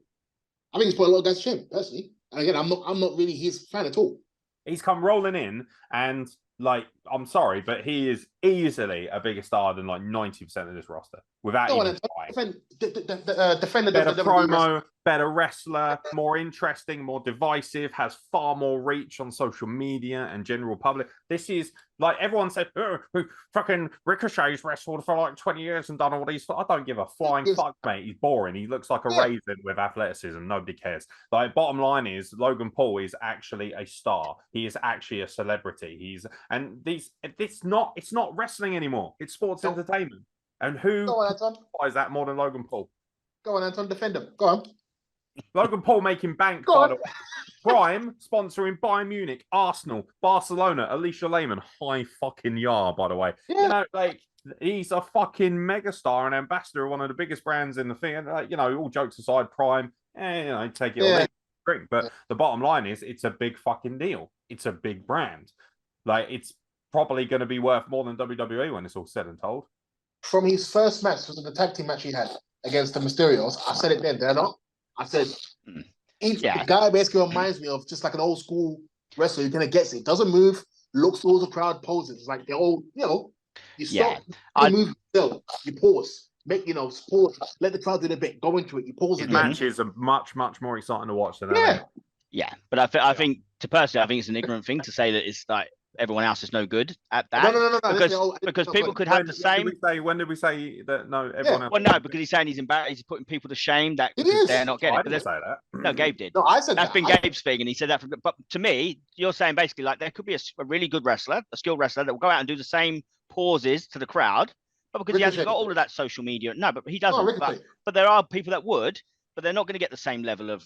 I think it's put a lot of guys to shame, personally. And again, I'm not really his fan at all. He's come rolling in, and like, I'm sorry, but he is easily a bigger star than like 90% of this roster without even trying. Defender, better promo, better wrestler, more interesting, more divisive, has far more reach on social media and general public. This is like everyone said, oh, fucking Ricochet's wrestled for like 20 years and done all these. I don't give a flying fuck, mate. He's boring. He looks like a raisin with athleticism. Nobody cares. Like, bottom line is, Logan Paul is actually a star. He is actually a celebrity. It's not wrestling anymore. It's sports entertainment. And who buys that more than Logan Paul? Go on, Anton, defend him. Go on. Logan Paul making bank, by the way. Prime sponsoring Bayern Munich, Arsenal, Barcelona, Alicia Lehman. High fucking yar, by the way. Yeah. You know, like, he's a fucking megastar and ambassador of one of the biggest brands in the thing. And, like, you know, all jokes aside, Prime, you know, take it or drink. But the bottom line is, it's a big fucking deal. It's a big brand. Like, it's probably going to be worth more than WWE when it's all said and told. From his first match, was the tag team match he had against the Mysterios, I said it then, did I not? I said, the guy basically reminds me of just like an old school wrestler who kind of gets it, doesn't move, looks towards the crowd, poses. Like the old, you know, you stop, you move still, you pause, make, you know, pause, let the crowd do the bit, go into it, you pause His again. matches are much, much more exciting to watch than Yeah, but I think, personally, I think it's an ignorant thing to say that it's like everyone else is no good at that. No. Because people could have the same. When did we say that? No, everyone else. Well, no, because he's saying he's embarrassed. He's putting people to shame that they're not getting it. I didn't say that. No, Gabe did. No, I said that's been Gabe's thing, and he said that. But to me, you're saying basically like there could be a really good wrestler, a skilled wrestler that will go out and do the same pauses to the crowd, but because he hasn't got all of that social media, but he doesn't. But there are people that would. But they're not going to get the same level of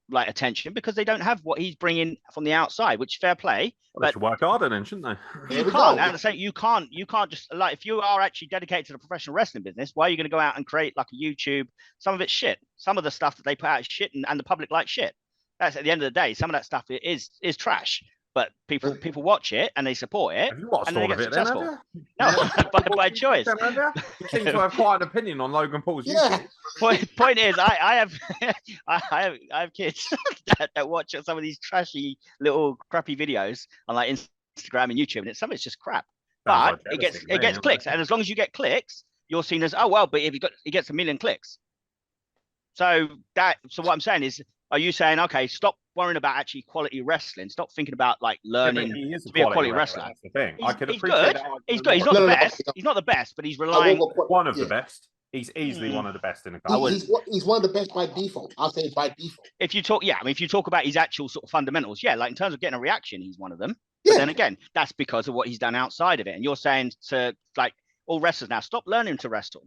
like attention because they don't have what he's bringing from the outside, which fair play. Well, they should work harder then, shouldn't they? You can't. At the same, you can't just like if you are actually dedicated to the professional wrestling business, why are you going to go out and create like a YouTube? Some of it's shit. Some of the stuff that they put out is shit, and the public likes shit. That's at the end of the day. Some of that stuff is trash. But people watch it and they support it. Have you watched and all they of get it successful. Then, No, by choice. You seem to have quite an opinion on Logan Paul's YouTube. Point is, I have kids that watch some of these trashy little crappy videos on like Instagram and YouTube, and some of it's just crap. But it gets clicks, and as long as you get clicks, you're seen as but if he gets 1 million clicks. So what I'm saying is, are you saying stop worrying about actually quality wrestling, stop thinking about like learning to be a quality wrestler? That's the thing. He's good. He's good. He's not the best. He's not the best, but he's relying one of the best. He's easily one of the best in the country. He's one of the best by default. I'll say by default. If you talk about his actual sort of fundamentals, like in terms of getting a reaction, he's one of them. But then again, that's because of what he's done outside of it. And you're saying to like all wrestlers now, stop learning to wrestle.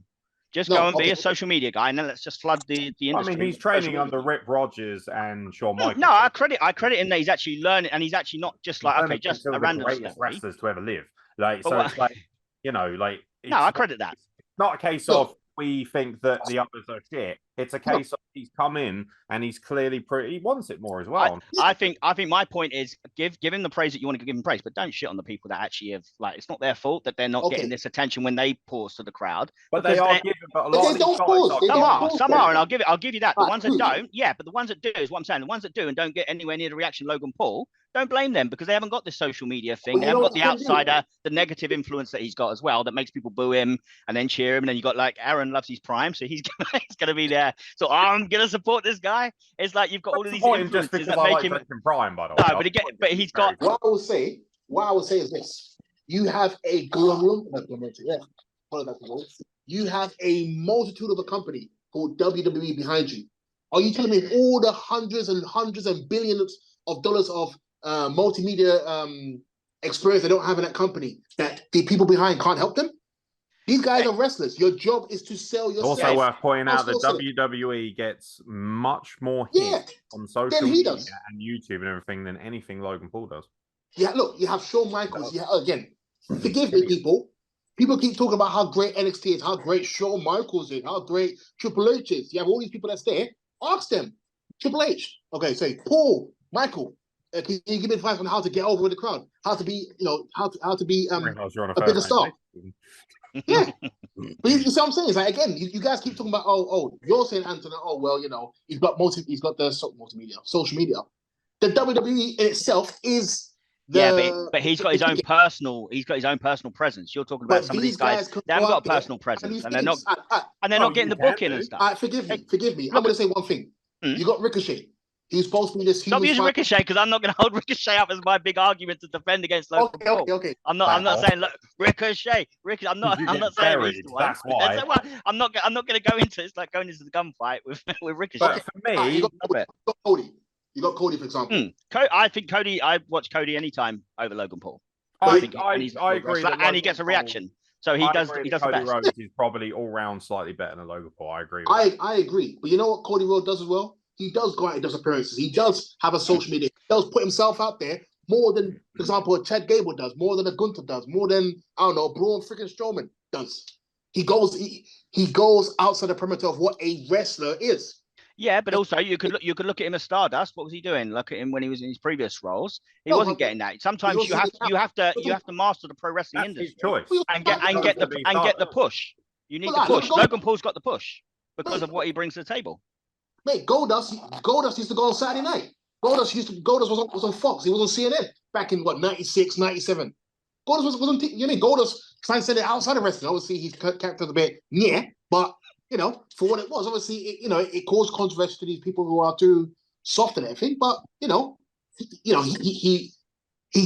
Just go and be a social media guy, and then let's just flood the industry. I mean, he's training under Rip Rogers and Shawn Michaels. No, I credit him that he's actually learning, and he's actually not just like just a random greatest wrestlers to ever live. Like, so it's like, you know, like I credit that. It's not a case of we think that the others are shit. It's a case of he's come in and he's clearly he wants it more as well. I think my point is give him the praise that you want to give him praise, but don't shit on the people that actually have like it's not their fault that they're not getting this attention when they pause to the crowd. But they are giving a lot of these some are, and I'll give you that. The ones that don't, but the ones that do is what I'm saying. The ones that do and don't get anywhere near the reaction Logan Paul, don't blame them because they haven't got this social media thing. They haven't got the outsider, the negative influence that he's got as well that makes people boo him and then cheer him. And then you got like Aaron loves his Prime, so he's gonna be there. So I'm gonna support this guy. It's like you've got all of these influences that make him Prime, by the way. No, but he's got. What I would say is this: you have a you have a multitude of a company called WWE behind you. Are you telling me all the hundreds and billions of dollars of multimedia experience they don't have in that company that the people behind can't help them? These guys are wrestlers. Your job is to sell yourself. Also worth pointing out that WWE gets much more hits on social media and YouTube and everything than anything Logan Paul does. Yeah, look, you have Shawn Michaels. Again, forgive me, people. People keep talking about how great NXT is, how great Shawn Michaels is, how great Triple H is. You have all these people that's there. Ask them. Triple H. Okay, say, Paul, Michael, can you give me advice on how to get over with the crowd? How to be, how to be a bigger star? Yeah. But you see what I'm saying? It's like, again, you guys keep talking about, you're saying, Anton, he's got the social media. The WWE in itself is but he's got his own personal presence. You're talking about some of these guys, they haven't got a personal presence, and they're not getting the booking and stuff. Forgive me. I'm going to say one thing. You got Ricochet. He's supposed to be this human. Stop using Ricochet, because I'm not going to hold Ricochet up as my big argument to defend against Logan Paul. Okay. I'm not saying Ricochet. I'm not saying he's the one. That's why. I'm not going to go into it's like going into the gunfight with Ricochet. But for me, you got Cody. You got Cody, for example. I think Cody. I watch Cody anytime over Logan Paul. I agree, and he gets a reaction. So he does the Cody best. Rhodes is probably all round slightly better than Logan Paul. I agree. I agree, but you know what Cody Rhodes does as well? He does go out and does appearances. He does have a social media. He does put himself out there more than, for example, a Chad Gable does, more than a Gunther does, more than, I don't know, Braun freaking Strowman does. He goes outside the perimeter of what a wrestler is. Yeah, but also you could look at him as Stardust. What was he doing? Look at him when he was in his previous roles. He wasn't getting that. Sometimes you have to master the pro wrestling industry and get the push. You need the push. Logan Paul's got the push because of what he brings to the table. Mate, Goldust used to go on Saturday night. Goldust was on Fox. He was on CNN back in 96, 97. Goldust was on Goldust trying to send it outside of wrestling. Obviously, his character's a bit but for what it was, obviously, it caused controversy to these people who are too soft and everything. But he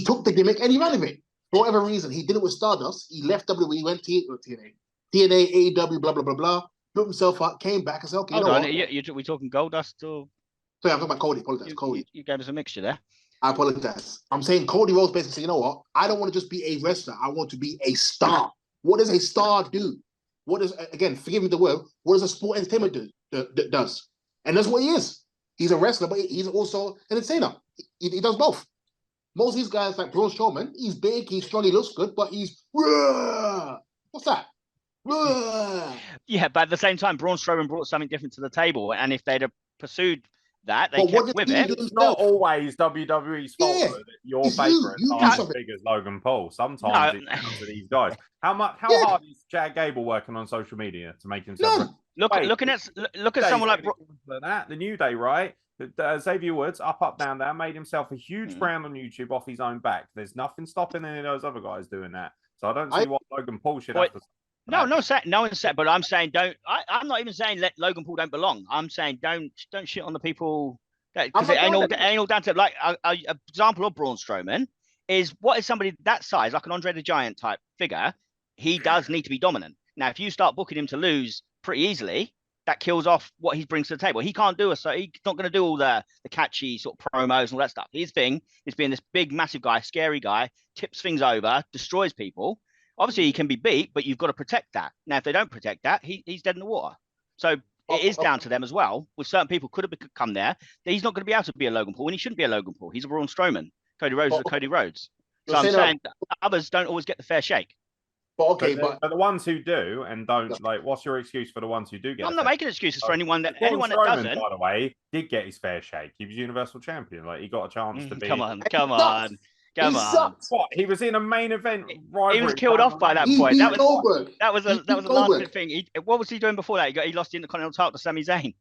took the gimmick and he ran with it. For whatever reason, he did it with Stardust. He left WWE, went to TNA, AEW, blah blah blah blah. Built himself up, came back and said, okay, we talking Goldust or? Sorry, I'm talking about Cody. Apologize, Cody. You gave us a mixture there. I apologize. I'm saying Cody Rhodes basically said, you know what? I don't want to just be a wrestler. I want to be a star. What does a star do? What does, again, forgive me the word, what does a sport entertainment does? And that's what he is. He's a wrestler, but he's also an entertainer. He does both. Most of these guys, like Braun Strowman, he's big, he's strong, he looks good, but he's, what's that? Yeah, but at the same time, Braun Strowman brought something different to the table, and if they'd have pursued that, they kept with it. It's not always WWE's fault that your favourites aren't as big as Logan Paul. Sometimes it's down to these guys. How hard is Chad Gable working on social media to make himself? Look at someone like the New Day, right? Xavier Woods, up, down, made himself a huge brand on YouTube off his own back. There's nothing stopping any of those other guys doing that. So I don't see why Logan Paul should have to. No one said, but I'm saying I'm not even saying let Logan Paul don't belong. I'm saying don't shit on the people because it ain't all down to like an example of Braun Strowman is what is somebody that size, like an Andre the Giant type figure. He does need to be dominant. Now, if you start booking him to lose pretty easily, that kills off what he brings to the table. He can't do he's not going to do all the catchy sort of promos and all that stuff. His thing is being this big, massive guy, scary guy, tips things over, destroys people. Obviously, he can be beat, but you've got to protect that. Now, if they don't protect that, he's dead in the water. So it is down to them as well. With certain people could have come there. He's not going to be able to be a Logan Paul, and he shouldn't be a Logan Paul. He's a Braun Strowman. Cody Rhodes is a Cody Rhodes. So I'm saying others don't always get the fair shake. But the ones who do and don't, like, what's your excuse for the ones who do get? I'm not making excuses for anyone that doesn't. By the way, did get his fair shake. He was Universal Champion. Like, he got a chance to be. Come on. What? He was in a main event rivalry. He was killed off by that point. That was a last thing. What was he doing before that? He lost the Intercontinental title to Sami Zayn.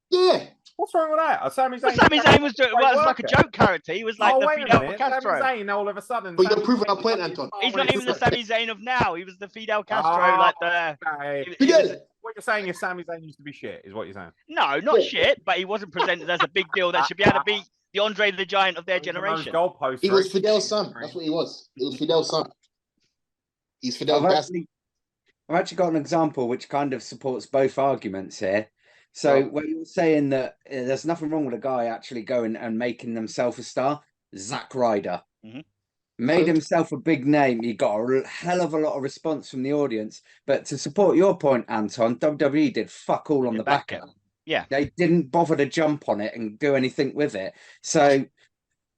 Yeah. What's wrong with that? Sami Zayn was doing was like a joke character. He was like the Fidel Castro. Sami Zayn all of a sudden. But you're proving our point, Anton. He's not even the Sami Zayn of now. He was the Fidel Castro, What you're saying is Sami Zayn used to be shit, is what you're saying? No, not shit, but he wasn't presented as a big deal that should be able to beat the Andre the Giant of their generation. He was Fidel's son. That's what he was. He was Fidel's son. He's Fidel's best. I've actually got an example which kind of supports both arguments here. So when you're saying that there's nothing wrong with a guy actually going and making themselves a star, Zack Ryder made himself a big name. He got a hell of a lot of response from the audience. But to support your point, Anton, WWE did fuck all on the back end. Yeah, they didn't bother to jump on it and do anything with it. So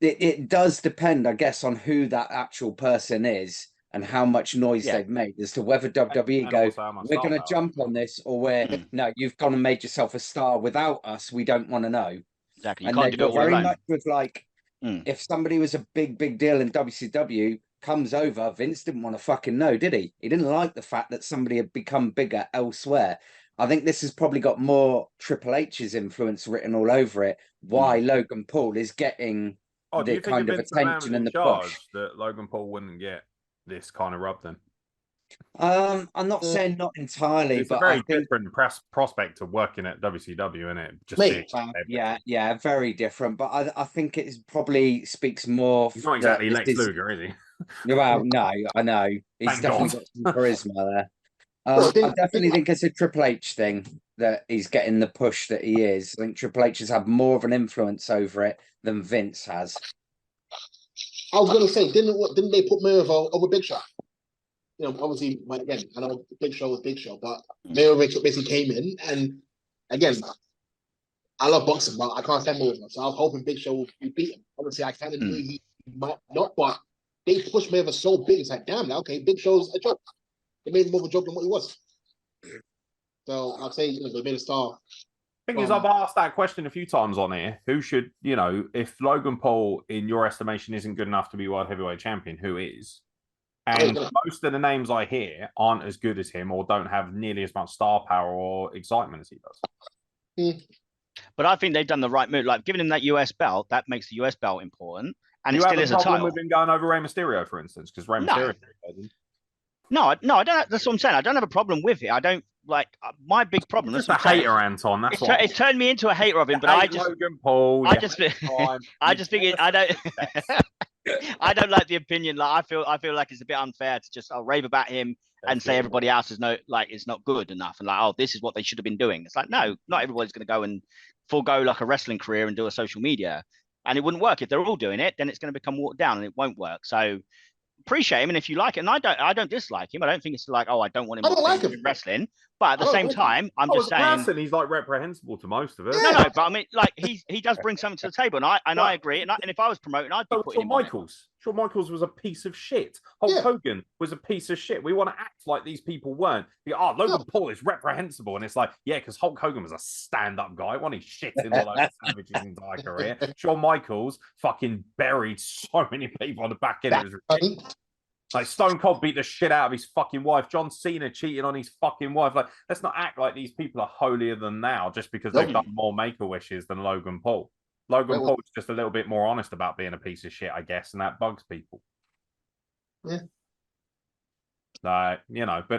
it does depend, I guess, on who that actual person is and how much noise they've made as to whether WWE go, we're going to jump on this, or no, you've gone and made yourself a star without us. We don't want to know. Exactly. And they go very much with like, if somebody was a big deal in WCW, comes over, Vince didn't want to fucking know, did he? He didn't like the fact that somebody had become bigger elsewhere. I think this has probably got more Triple H's influence written all over it. Why Logan Paul is getting the kind of attention and the push. That Logan Paul wouldn't get this kind of rub then? I'm not saying not entirely, it's but a very I think different prospect of working at WCW, isn't it? Just yeah, very different. But I think it probably speaks more. He's not exactly Lex Luger, is he? Well, no, I know he's Thank definitely God. got some charisma there. I definitely think it's a Triple H thing that he's getting the push that he is. I think Triple H has had more of an influence over it than Vince has. I was going to say, didn't they put Merv over Big Show? You know, obviously, again, I know Big Show was Big Show, but Merv basically came in, and again, I love boxing, but I can't stand Merv, so I was hoping Big Show would beat him. Obviously, I kind of knew he might not, but they pushed Merv so big, it's like, damn, okay, Big Show's a joke. They made him more of a joke than what he was. So I'll say, they made a star. Thing is, I've asked that question a few times on here. Who should, if Logan Paul, in your estimation, isn't good enough to be world heavyweight champion, who is? And most of the names I hear aren't as good as him or don't have nearly as much star power or excitement as he does. But I think they've done the right move. Like giving him that US belt, that makes the US belt important. And it still is a title. With him going over Rey Mysterio, for instance, because Rey Mysterio. No, I don't. That's what I'm saying. I don't have a problem with it. I don't like my big problem. Just a hater, Anton. That's what it's turned me into a hater of him. But I just Logan Paul. I just think I don't. I don't like the opinion. Like I feel like it's a bit unfair to just rave about him and say everybody else is it's not good enough and like this is what they should have been doing. It's like no, not everybody's going to go and forego like a wrestling career and do a social media, and it wouldn't work if they're all doing it. Then it's going to become watered down and it won't work. So appreciate him, and if you like it, and I don't dislike him. I don't think it's like I don't want him. I don't like him in wrestling, but at the same time, I'm just saying he's like reprehensible to most of it. No, but I mean, like he does bring something to the table, and I agree. And if I was promoting, I'd be putting him on it. Shawn Michaels was a piece of shit. Hulk Hogan was a piece of shit. We want to act like these people weren't. Logan Paul is reprehensible, and it's like, because Hulk Hogan was a stand-up guy. One he shit in all those savages his entire career. Shawn Michaels fucking buried so many people on the back end. It was ridiculous. Like Stone Cold beat the shit out of his fucking wife. John Cena cheating on his fucking wife. Like, let's not act like these people are holier than thou just because they've done more Make-A-Wishes than Logan Paul. Logan Paul's just a little bit more honest about being a piece of shit, I guess, and that bugs people. Yeah. But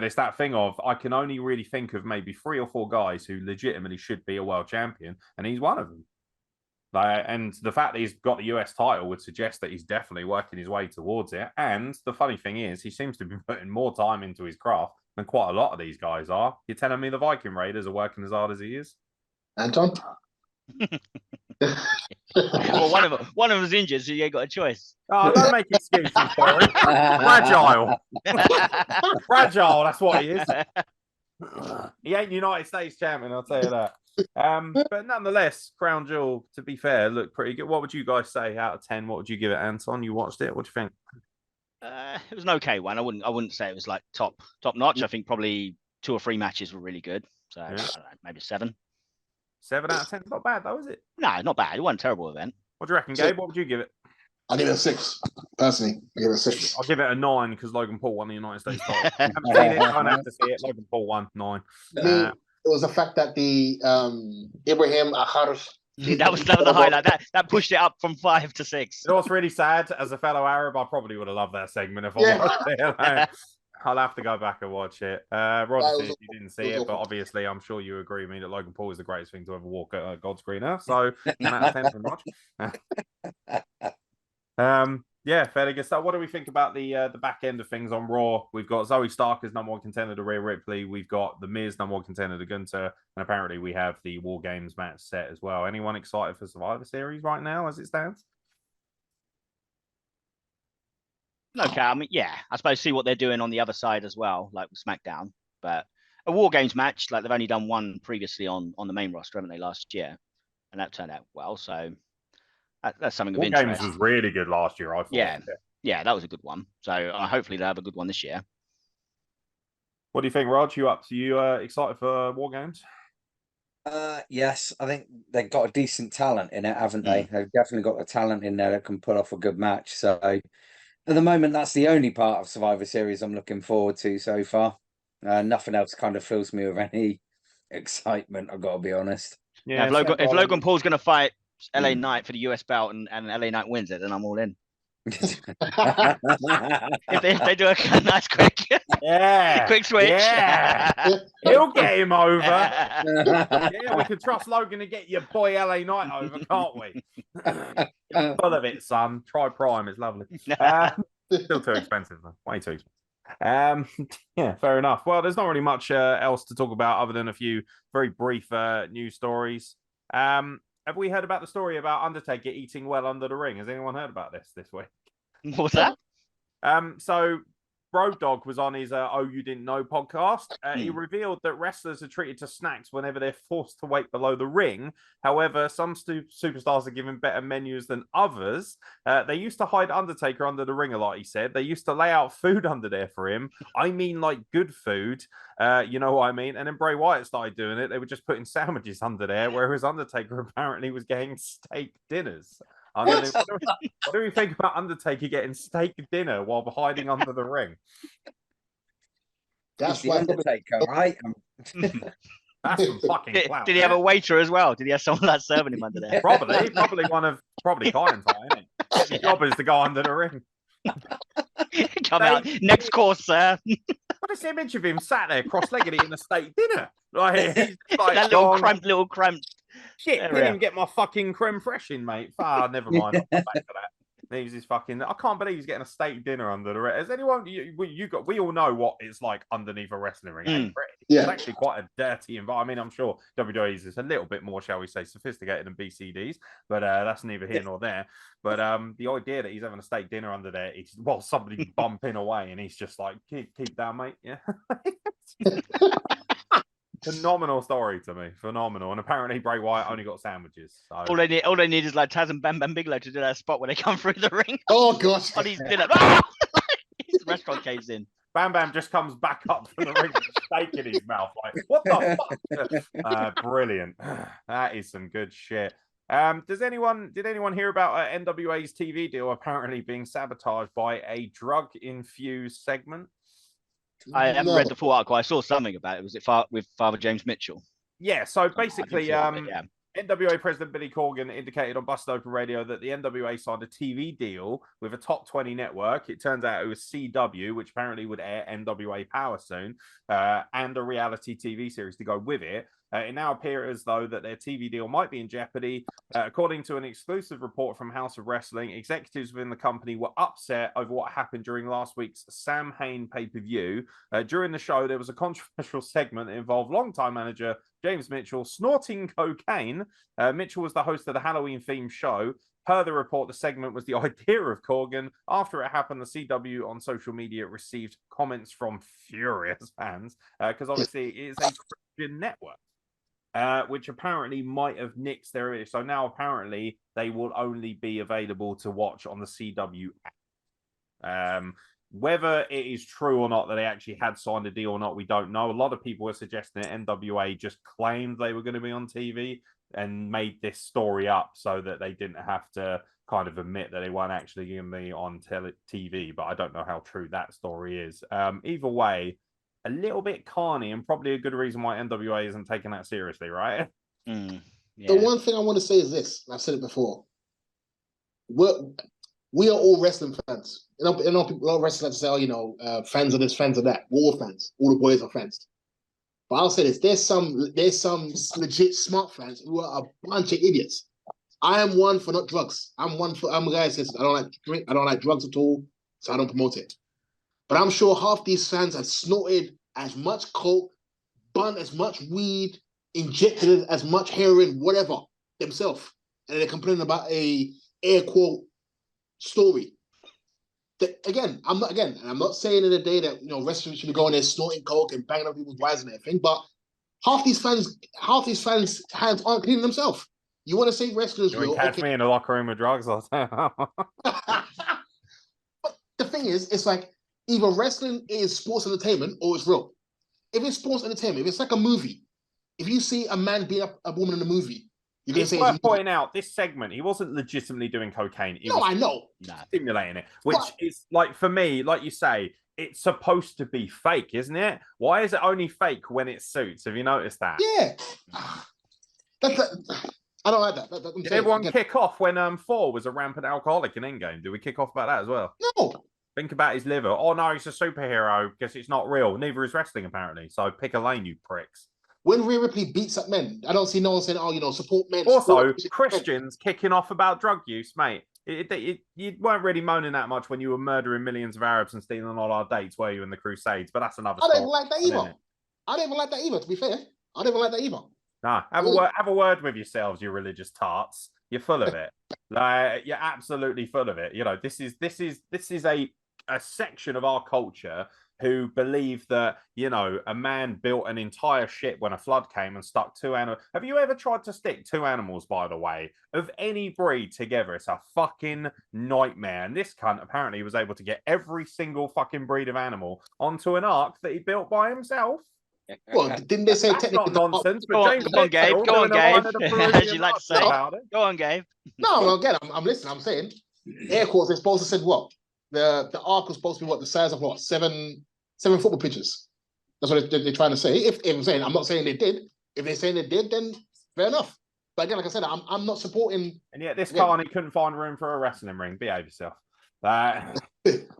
it's that thing of I can only really think of maybe 3 or 4 guys who legitimately should be a world champion, and he's one of them. And the fact that he's got the US title would suggest that he's definitely working his way towards it. And the funny thing is, he seems to be putting more time into his craft than quite a lot of these guys are. You're telling me the Viking Raiders are working as hard as he is? Anton? Well, one of them's injured, so you ain't got a choice. Oh, don't make excuses for him. Fragile. Fragile, that's what he is. He ain't United States champion, I'll tell you that. But nonetheless, Crown Jewel, to be fair, looked pretty good. What would you guys say out of 10? What would you give it, Anton? You watched it. What do you think? It was an okay one. I wouldn't say it was like top notch. I think probably 2 or 3 matches were really good. So I don't know, maybe 7. 7 out of 10 is not bad, though, is it? No, not bad. It wasn't a terrible event. What do you reckon, Gabe? What would you give it? I'll give it a 6. Personally, I give it a 6. I'll give it a 9 because Logan Paul won the United States title. I haven't seen it. I don't have to see it. Logan Paul won 9. It was the fact that the Ibrahim Akharus. That was the highlight. That pushed it up from 5 to 6. You know what's really sad? As a fellow Arab, I probably would have loved that segment if I watched it. I'll have to go back and watch it. Roger says you didn't see it, but obviously I'm sure you agree with me that Logan Paul is the greatest thing to ever walk God's green earth. So 10 out of 10 from Roger. Yeah, fairly good stuff. What do we think about the back end of things on Raw? We've got Zoe Stark as #1 contender to Rhea Ripley. We've got The Miz #1 contender to Gunther. And apparently we have the War Games match set as well. Anyone excited for Survivor Series right now as it stands? Okay, I mean, yeah, I suppose see what they're doing on the other side as well, like with SmackDown. But a War Games match, like they've only done one previously on the main roster, haven't they, last year? And that turned out well, so that's something of interest. War Games was really good last year, I thought. Yeah, that was a good one. So hopefully they'll have a good one this year. What do you think, Rog? You excited for War Games? Yes, I think they've got a decent talent in it, haven't they? They've definitely got the talent in there that can pull off a good match. So At the moment, that's the only part of Survivor Series I'm looking forward to so far. Nothing else kind of fills me with any excitement, I've got to be honest. Yeah, if Logan Paul's going to fight LA Knight for the US belt and LA Knight wins it, then I'm all in. If they do a nice quick switch, he'll get him over. Yeah, we can trust Logan to get your boy LA Knight over, can't we? Full of it, son. Try Prime, it's lovely. Still too expensive though, way too expensive. Yeah, fair enough. Well, there's not really much else to talk about other than a few very brief news stories. Have we heard about the story about Undertaker eating well under the ring? Has anyone heard about this week? What's that? So Road Dogg was on his Oh You Didn't Know podcast. He revealed that wrestlers are treated to snacks whenever they're forced to wait below the ring. However, some superstars are given better menus than others. They used to hide Undertaker under the ring a lot, he said. They used to lay out food under there for him. I mean, like good food. You know what I mean? And then Bray Wyatt started doing it. They were just putting sandwiches under there, whereas Undertaker apparently was getting steak dinners. What do we think about Undertaker getting steak dinner while hiding under the ring? That's the Undertaker, right? That's some fucking clout. Did he have a waiter as well? Did he have someone that's serving him under there? Probably Kyan's hiding it. His job is to go under the ring. Come out. Next course, sir. What is the image of him sat there cross-legged eating a steak dinner? Like, he's like that little cramped. Shit, didn't even get my fucking creme fraiche in, mate. Never mind. I'll come back to that. He's his fucking. I can't believe he's getting a steak dinner under the ring. Has anyone? We all know what it's like underneath a wrestling ring. It's actually quite a dirty environment. I mean, I'm sure WWE's is a little bit more, shall we say, sophisticated than BCD's, but that's neither here nor there. But the idea that he's having a steak dinner under there, while somebody bumping away, and he's just like, keep down, mate. Yeah. Phenomenal story to me, phenomenal. And apparently Bray Wyatt only got sandwiches. So. All they need is like Taz and Bam Bam Bigelow to do that spot where they come through the ring. Oh gosh! On his dinner, his restaurant caves in. Bam Bam just comes back up from the ring with steak in his mouth. Like, what the fuck? Brilliant. That is some good shit. Did anyone hear about NWA's TV deal apparently being sabotaged by a drug-infused segment? I haven't read the full article. I saw something about it. Was it with Father James Mitchell? Yeah. So basically, NWA President Billy Corgan indicated on Busted Open Radio that the NWA signed a TV deal with a top 20 network. It turns out it was CW, which apparently would air NWA Power soon, and a reality TV series to go with it. It now appears, though, that their TV deal might be in jeopardy. According to an exclusive report from House of Wrestling, executives within the company were upset over what happened during last week's Sam Hain pay-per-view. During the show, there was a controversial segment that involved longtime manager James Mitchell snorting cocaine. Mitchell was the host of the Halloween-themed show. Per the report, the segment was the idea of Corgan. After it happened, the CW on social media received comments from furious fans because obviously it is a Christian network. Which apparently might have nixed their. So now apparently they will only be available to watch on the CW app. Whether it is true or not that they actually had signed a deal or not, we don't know. A lot of people were suggesting that NWA just claimed they were going to be on TV and made this story up so that they didn't have to kind of admit that they weren't actually going to be on TV. But I don't know how true that story is. Either way, a little bit carny and probably a good reason why NWA isn't taking that seriously, right? The one thing I want to say is this, and I've said it before. We are all wrestling fans. You know, people, a lot of wrestlers say, fans of this, fans of that. We're all fans. All the boys are fans. But I'll say this: there's some legit smart fans who are a bunch of idiots. I am one for not drugs. I'm a guy who says I don't like drink, I don't like drugs at all, so I don't promote it. But I'm sure half these fans have snorted as much coke, bun as much weed, injected as much heroin, whatever, themselves. And they're complaining about a air quote story. I'm not saying in the day that wrestlers should be going there snorting coke and banging up people's wives and everything, but half these fans' hands aren't cleaning themselves. You want to say wrestlers real? Catch me in the locker room with drugs. But the thing is, it's like either wrestling is sports entertainment or it's real. If it's sports entertainment, if it's like a movie, if you see a man beat up a woman in a movie, You didn't It's say worth pointing out this segment. He wasn't legitimately doing cocaine. He was I know. Stimulating it, which is like, for me, like you say, it's supposed to be fake, isn't it? Why is it only fake when it suits? Have you noticed that? Yeah. I don't like that. Did everyone kick off when Thor was a rampant alcoholic in Endgame? Did we kick off about that as well? No. Think about his liver. Oh no, he's a superhero because it's not real. Neither is wrestling, apparently. So pick a lane, you pricks. When Rhea Ripley beats up men, I don't see no one saying, "Oh, you know, support men." Also, Christians kicking off about drug use, mate. You weren't really moaning that much when you were murdering millions of Arabs and stealing all our dates, were you, in the Crusades? But that's another story. I don't even like that either. I don't even like that either, to be fair. I don't even like that either. Nah, have a word with yourselves, you religious tarts. You're full of it. Like, you're absolutely full of it. You know, this is a section of our culture who believe that, you know, a man built an entire ship when a flood came and stuck two animals. Have you ever tried to stick two animals, by the way, of any breed together? It's a fucking nightmare. And this cunt apparently was able to get every single fucking breed of animal onto an ark that he built by himself. Well, didn't they say That's technically not nonsense? Go on, Gabe. Go on, Gabe. As you like to say. Go on, Gabe. No, again, I'm listening. I'm saying, air quotes. They're supposed to say what the arc was supposed to be what the size of what seven football pitches. That's what they're trying to say. If I'm saying, I'm not saying they did. If they're saying they did, then fair enough. But again, like I said, I'm not supporting. And yet this carney couldn't find room for a wrestling ring. Behave yourself. But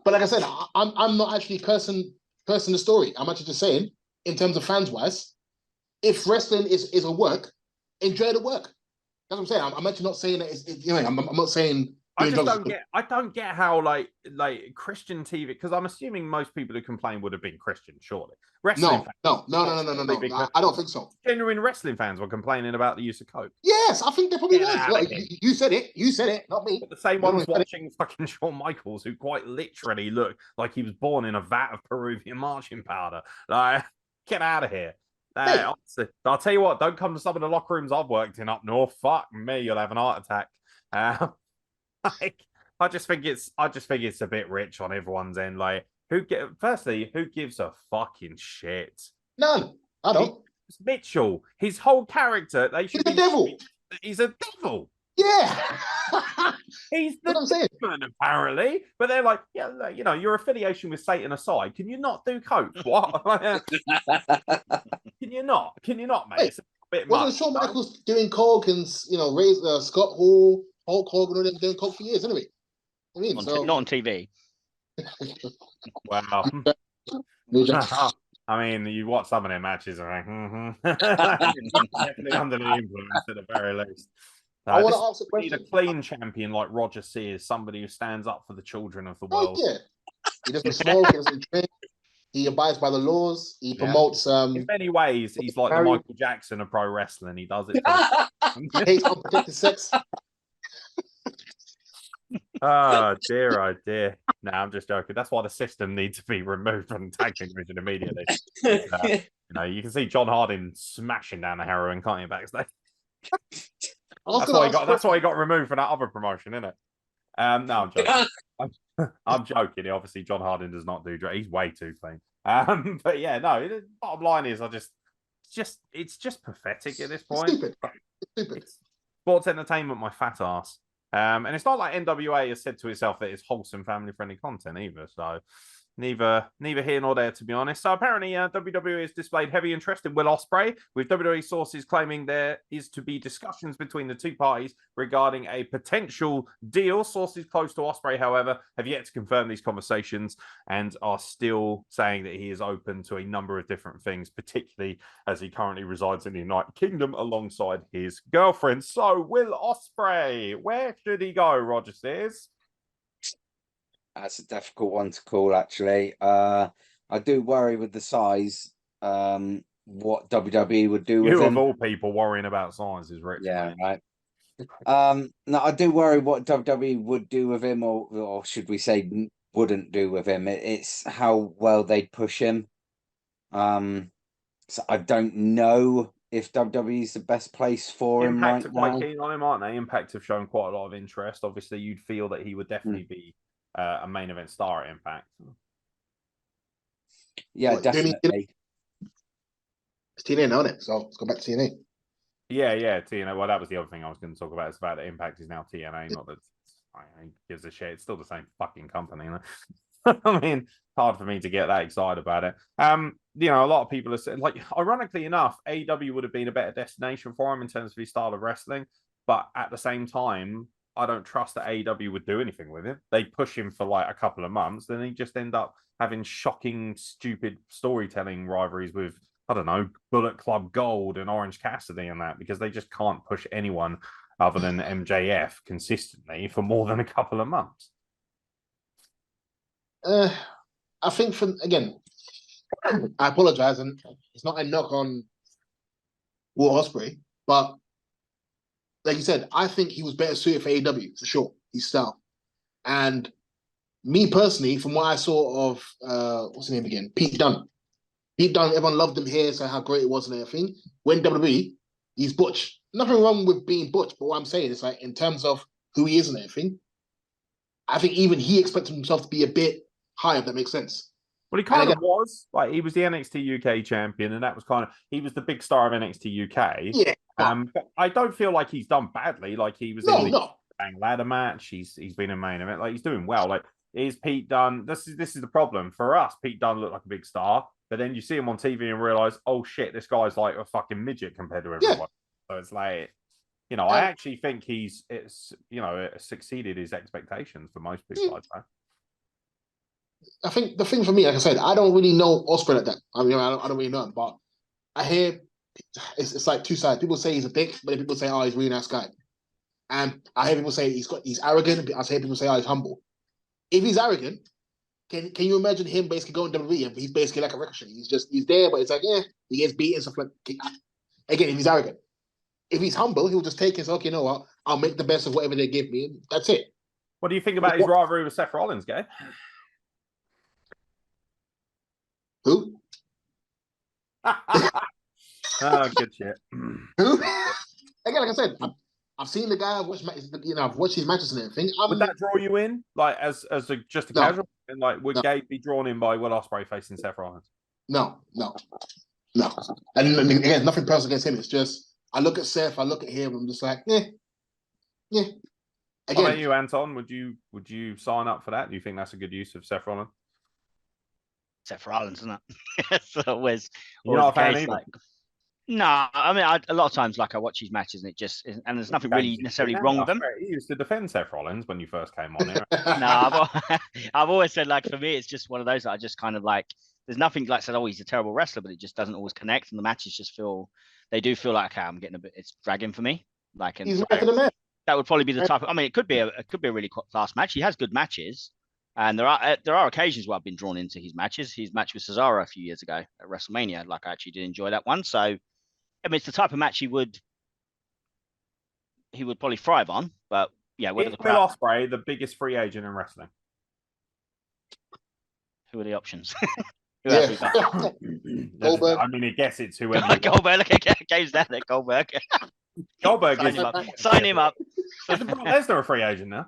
like I said, I'm not actually cursing the story. I'm actually just saying, in terms of fans wise, if wrestling is a work, enjoy the work. That's what I'm saying. I'm actually not saying that you know, I'm not saying. I don't get how like Christian TV, because I'm assuming most people who complain would have been Christian, surely. Wrestling no. I don't think so. Genuine wrestling fans were complaining about the use of coke. Yes, I think they probably was. Well, you said it, not me. But the same ones watching fucking Shawn Michaels, who quite literally looked like he was born in a vat of Peruvian marching powder. Like, get out of here. Honestly, I'll tell you what, don't come to some of the locker rooms I've worked in up north. Fuck me, you'll have an heart attack. I just think it's a bit rich on everyone's end. Like, who gives a fucking shit? None. I don't. It's Mitchell. His whole character, he's a devil. He's a devil. Yeah. He's the demon, apparently. But they're like, yeah, you know, your affiliation with Satan aside, can you not do coke? What? Can you not, mate? It's a bit wasn't Shawn Michaels doing coke and, you know, Scott Hall, Hulk Hogan, and them doing coke for years, anyway? I mean, not on TV. Wow. I mean, you watch some of their matches, and definitely under the influence at the very least. I want to ask a question. Need a clean champion like Roger Sears, somebody who stands up for the children of the world. Yeah, he doesn't smoke, he doesn't drink, he abides by the laws, he promotes. In many ways, he's like the Michael Jackson of pro wrestling. He does it. Hates unprotected sex. Oh dear. No, I'm just joking. That's why the system needs to be removed from the tag team division immediately. You know, you can see John Harding smashing down the heroin, can't you, backstage? That's why he got removed from that other promotion, isn't it? No, I'm joking. I'm joking. Obviously, John Harding does not do drugs. He's way too clean. But yeah, no. The bottom line is, it's just pathetic at this point. It's stupid. Sports entertainment, my fat ass. And it's not like NWA has said to itself that it's wholesome, family-friendly content either. So neither here nor there, to be honest. So apparently WWE has displayed heavy interest in Will Ospreay, with WWE sources claiming there is to be discussions between the two parties regarding a potential deal. Sources close to Ospreay, however, have yet to confirm these conversations and are still saying that he is open to a number of different things, particularly as he currently resides in the United Kingdom alongside his girlfriend. So Will Ospreay, where should he go, Roger Sears? That's a difficult one to call, actually. I do worry with the size, what WWE would do with him. You of all people worrying about size is rich. Yeah, right. No, I do worry what WWE would do with him, or should we say wouldn't do with him. It's how well they'd push him. So I don't know if WWE is the best place for him right now. Impact are quite keen on him, aren't they? Impact have shown quite a lot of interest. Obviously, you'd feel that he would definitely be a main event star at Impact. Yeah, definitely. It's TNA now, isn't it? So let's go back to TNA. Yeah. TNA. Well, that was the other thing I was going to talk about. It's about the Impact is now TNA, not that gives a shit. It's still the same fucking company. I mean, it's hard for me to get that excited about it. A lot of people are saying, like, ironically enough, AEW would have been a better destination for him in terms of his style of wrestling. But at the same time, I don't trust that AEW would do anything with him. They push him for like a couple of months, then he just end up having shocking, stupid storytelling rivalries with, I don't know, Bullet Club Gold and Orange Cassidy and that, because they just can't push anyone other than MJF consistently for more than a couple of months. I think again, I apologize, and it's not a knock on Will Ospreay, but like you said, I think he was better suited for AEW for sure. His style, and me personally, from what I saw of what's his name again, Pete Dunne. Pete Dunne, everyone loved him here, saying how great it was and everything. When WWE, he's butch. Nothing wrong with being butch, but what I'm saying is, like, in terms of who he is and everything, I think even he expected himself to be a bit higher, if that makes sense. Well, he kind of was. Like, he was the NXT UK champion, and that was kind of, he was the big star of NXT UK. Yeah. But I don't feel like he's done badly. Like, he was in the bang ladder match. He's been in main event. Like, he's doing well. Like, is Pete Dunne? This is the problem for us. Pete Dunne looked like a big star, but then you see him on TV and realize, oh shit, this guy's like a fucking midget compared to everyone. So it's like, I actually think it's succeeded his expectations for most people. I'd say. I think the thing for me, like I said, I don't really know Ospreay like that. I mean, I don't really know him, but I hear it's like two sides. People say he's a dick, but then people say, oh, he's a really nice guy. And I hear people say he's arrogant. I hear people say, oh, he's humble. If he's arrogant, can you imagine him basically going to WWE and he's basically like a Ricochet? He's there, but it's like, he gets beaten and stuff like. Again, if he's arrogant. If he's humble, he'll just take it and say, okay, you know what? I'll make the best of whatever they give me, and that's it. What do you think about his rivalry with Seth Rollins, Gabe? Who? Oh, good shit. Who? Again, like I said, I've seen the guy. I've watched his matches and everything. Would that draw you in, like as just a casual? And like, would Gabe be drawn in by Will Ospreay facing Seth Rollins? No. And again, nothing personal against him. It's just I look at Seth, I look at him, I'm just like, yeah. Again, what about you, Anton? Would you sign up for that? Do you think that's a good use of Seth Rollins? Seth Rollins, isn't it? So always You're not a fan either. Like, no, I mean, a lot of times, like, I watch his matches and it just, and there's nothing really necessarily wrong with them. You used to defend Seth Rollins when you first came on here. No, I've always said, like, for me, it's just one of those that I just kind of like, there's nothing like said, oh, he's a terrible wrestler, but it just doesn't always connect. And the matches just they do feel like, okay, I'm getting it's dragging for me. Like, and so that would probably be the type of, I mean, it could be a really class match. He has good matches. And there are occasions where I've been drawn into his matches. His match with Cesaro a few years ago at WrestleMania, like, I actually did enjoy that one. So, I mean, it's the type of match he would probably thrive on. But yeah, Will Ospreay, the biggest free agent in wrestling. Who are the options? Who else we got? Goldberg. I mean, I guess it's whoever. Goldberg. Look at Gabe's down there. Goldberg. Sign him up. Isn't Brock Lesnar a free agent now?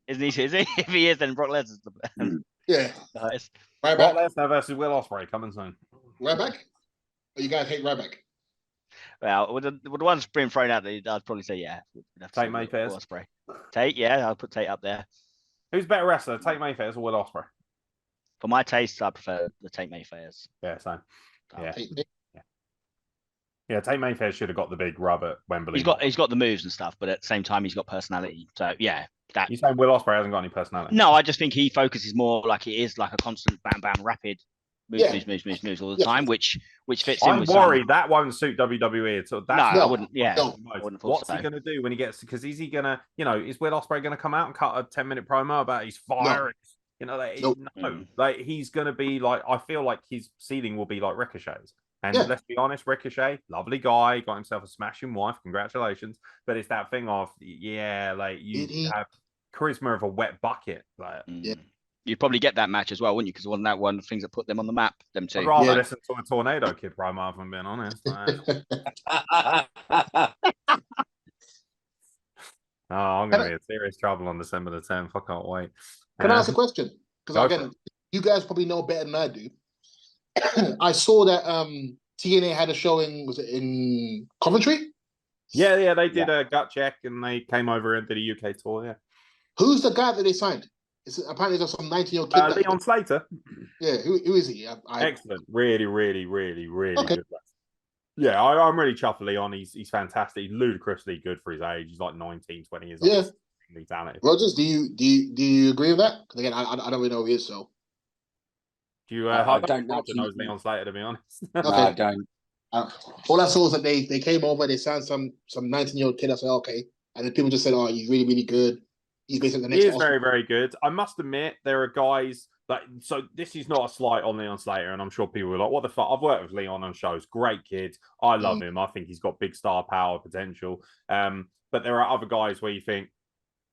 Isn't he? Is he? If he is, then Brock Lesnar's the nice. Brock Lesnar versus Will Ospreay coming soon. Ryback? Or you guys hate Ryback? Well, with the ones being thrown out there, I'd probably say Tate Mayfair. Ospreay. Tate, yeah, I'll put Tate up there. Who's better wrestler, Tate Mayfair or Will Ospreay? For my taste, I prefer the Tate Mayfairs. Yeah, same. Yeah, Tate Mayfair should have got the big rub at Wembley. He's got the moves and stuff, but at the same time, he's got personality. So yeah, you saying Will Ospreay hasn't got any personality? No, I just think he focuses more like it is like a constant bam bam rapid moves all the time, which fits in with. I'm worried that won't suit WWE at all. I wouldn't. Yeah, what's he going to do when he gets? Because is he going to? Is Will Ospreay going to come out and cut a 10-minute promo about his fire? No. Like, he's going to be like, I feel like his ceiling will be like Ricochet's. And let's be honest, Ricochet, lovely guy, got himself a smashing wife. Congratulations. But it's that thing of, like, you have charisma of a wet bucket. Like, you'd probably get that match as well, wouldn't you? Because wasn't that one of the things that put them on the map, them two? I'd rather listen to a Tornado Kid promo, if I'm being honest. I'm going to be in serious trouble on December the 10th. I can't wait. Can I ask a question? Because again, you guys probably know better than I do. I saw that TNA had a showing, was it in Coventry? Yeah, they did a gut check and they came over and did a UK tour. Yeah. Who's the guy that they signed? Apparently there's some 19-year-old kid. Leon Slater. Yeah, who is he? Excellent. Really Okay. good. Yeah, I'm really chuffed for Leon. He's fantastic. He's ludicrously good for his age. He's like 19, 20 years old. Yeah. Talented. Rogers, do you agree with that? Because again, I don't really know who he is, so. Do you? I don't know actually knows Leon Slater, to be honest. Okay. No, I don't. All I saw was that they came over, they signed some 19-year-old kid. I said, okay, and then people just said, "Oh, he's really good. He's basically the next." He is very good. I must admit, there are guys that. So this is not a slight on Leon Slater, and I'm sure people are like, "What the fuck?" I've worked with Leon on shows. Great kid. I love him. I think he's got big star power potential. But there are other guys where you think,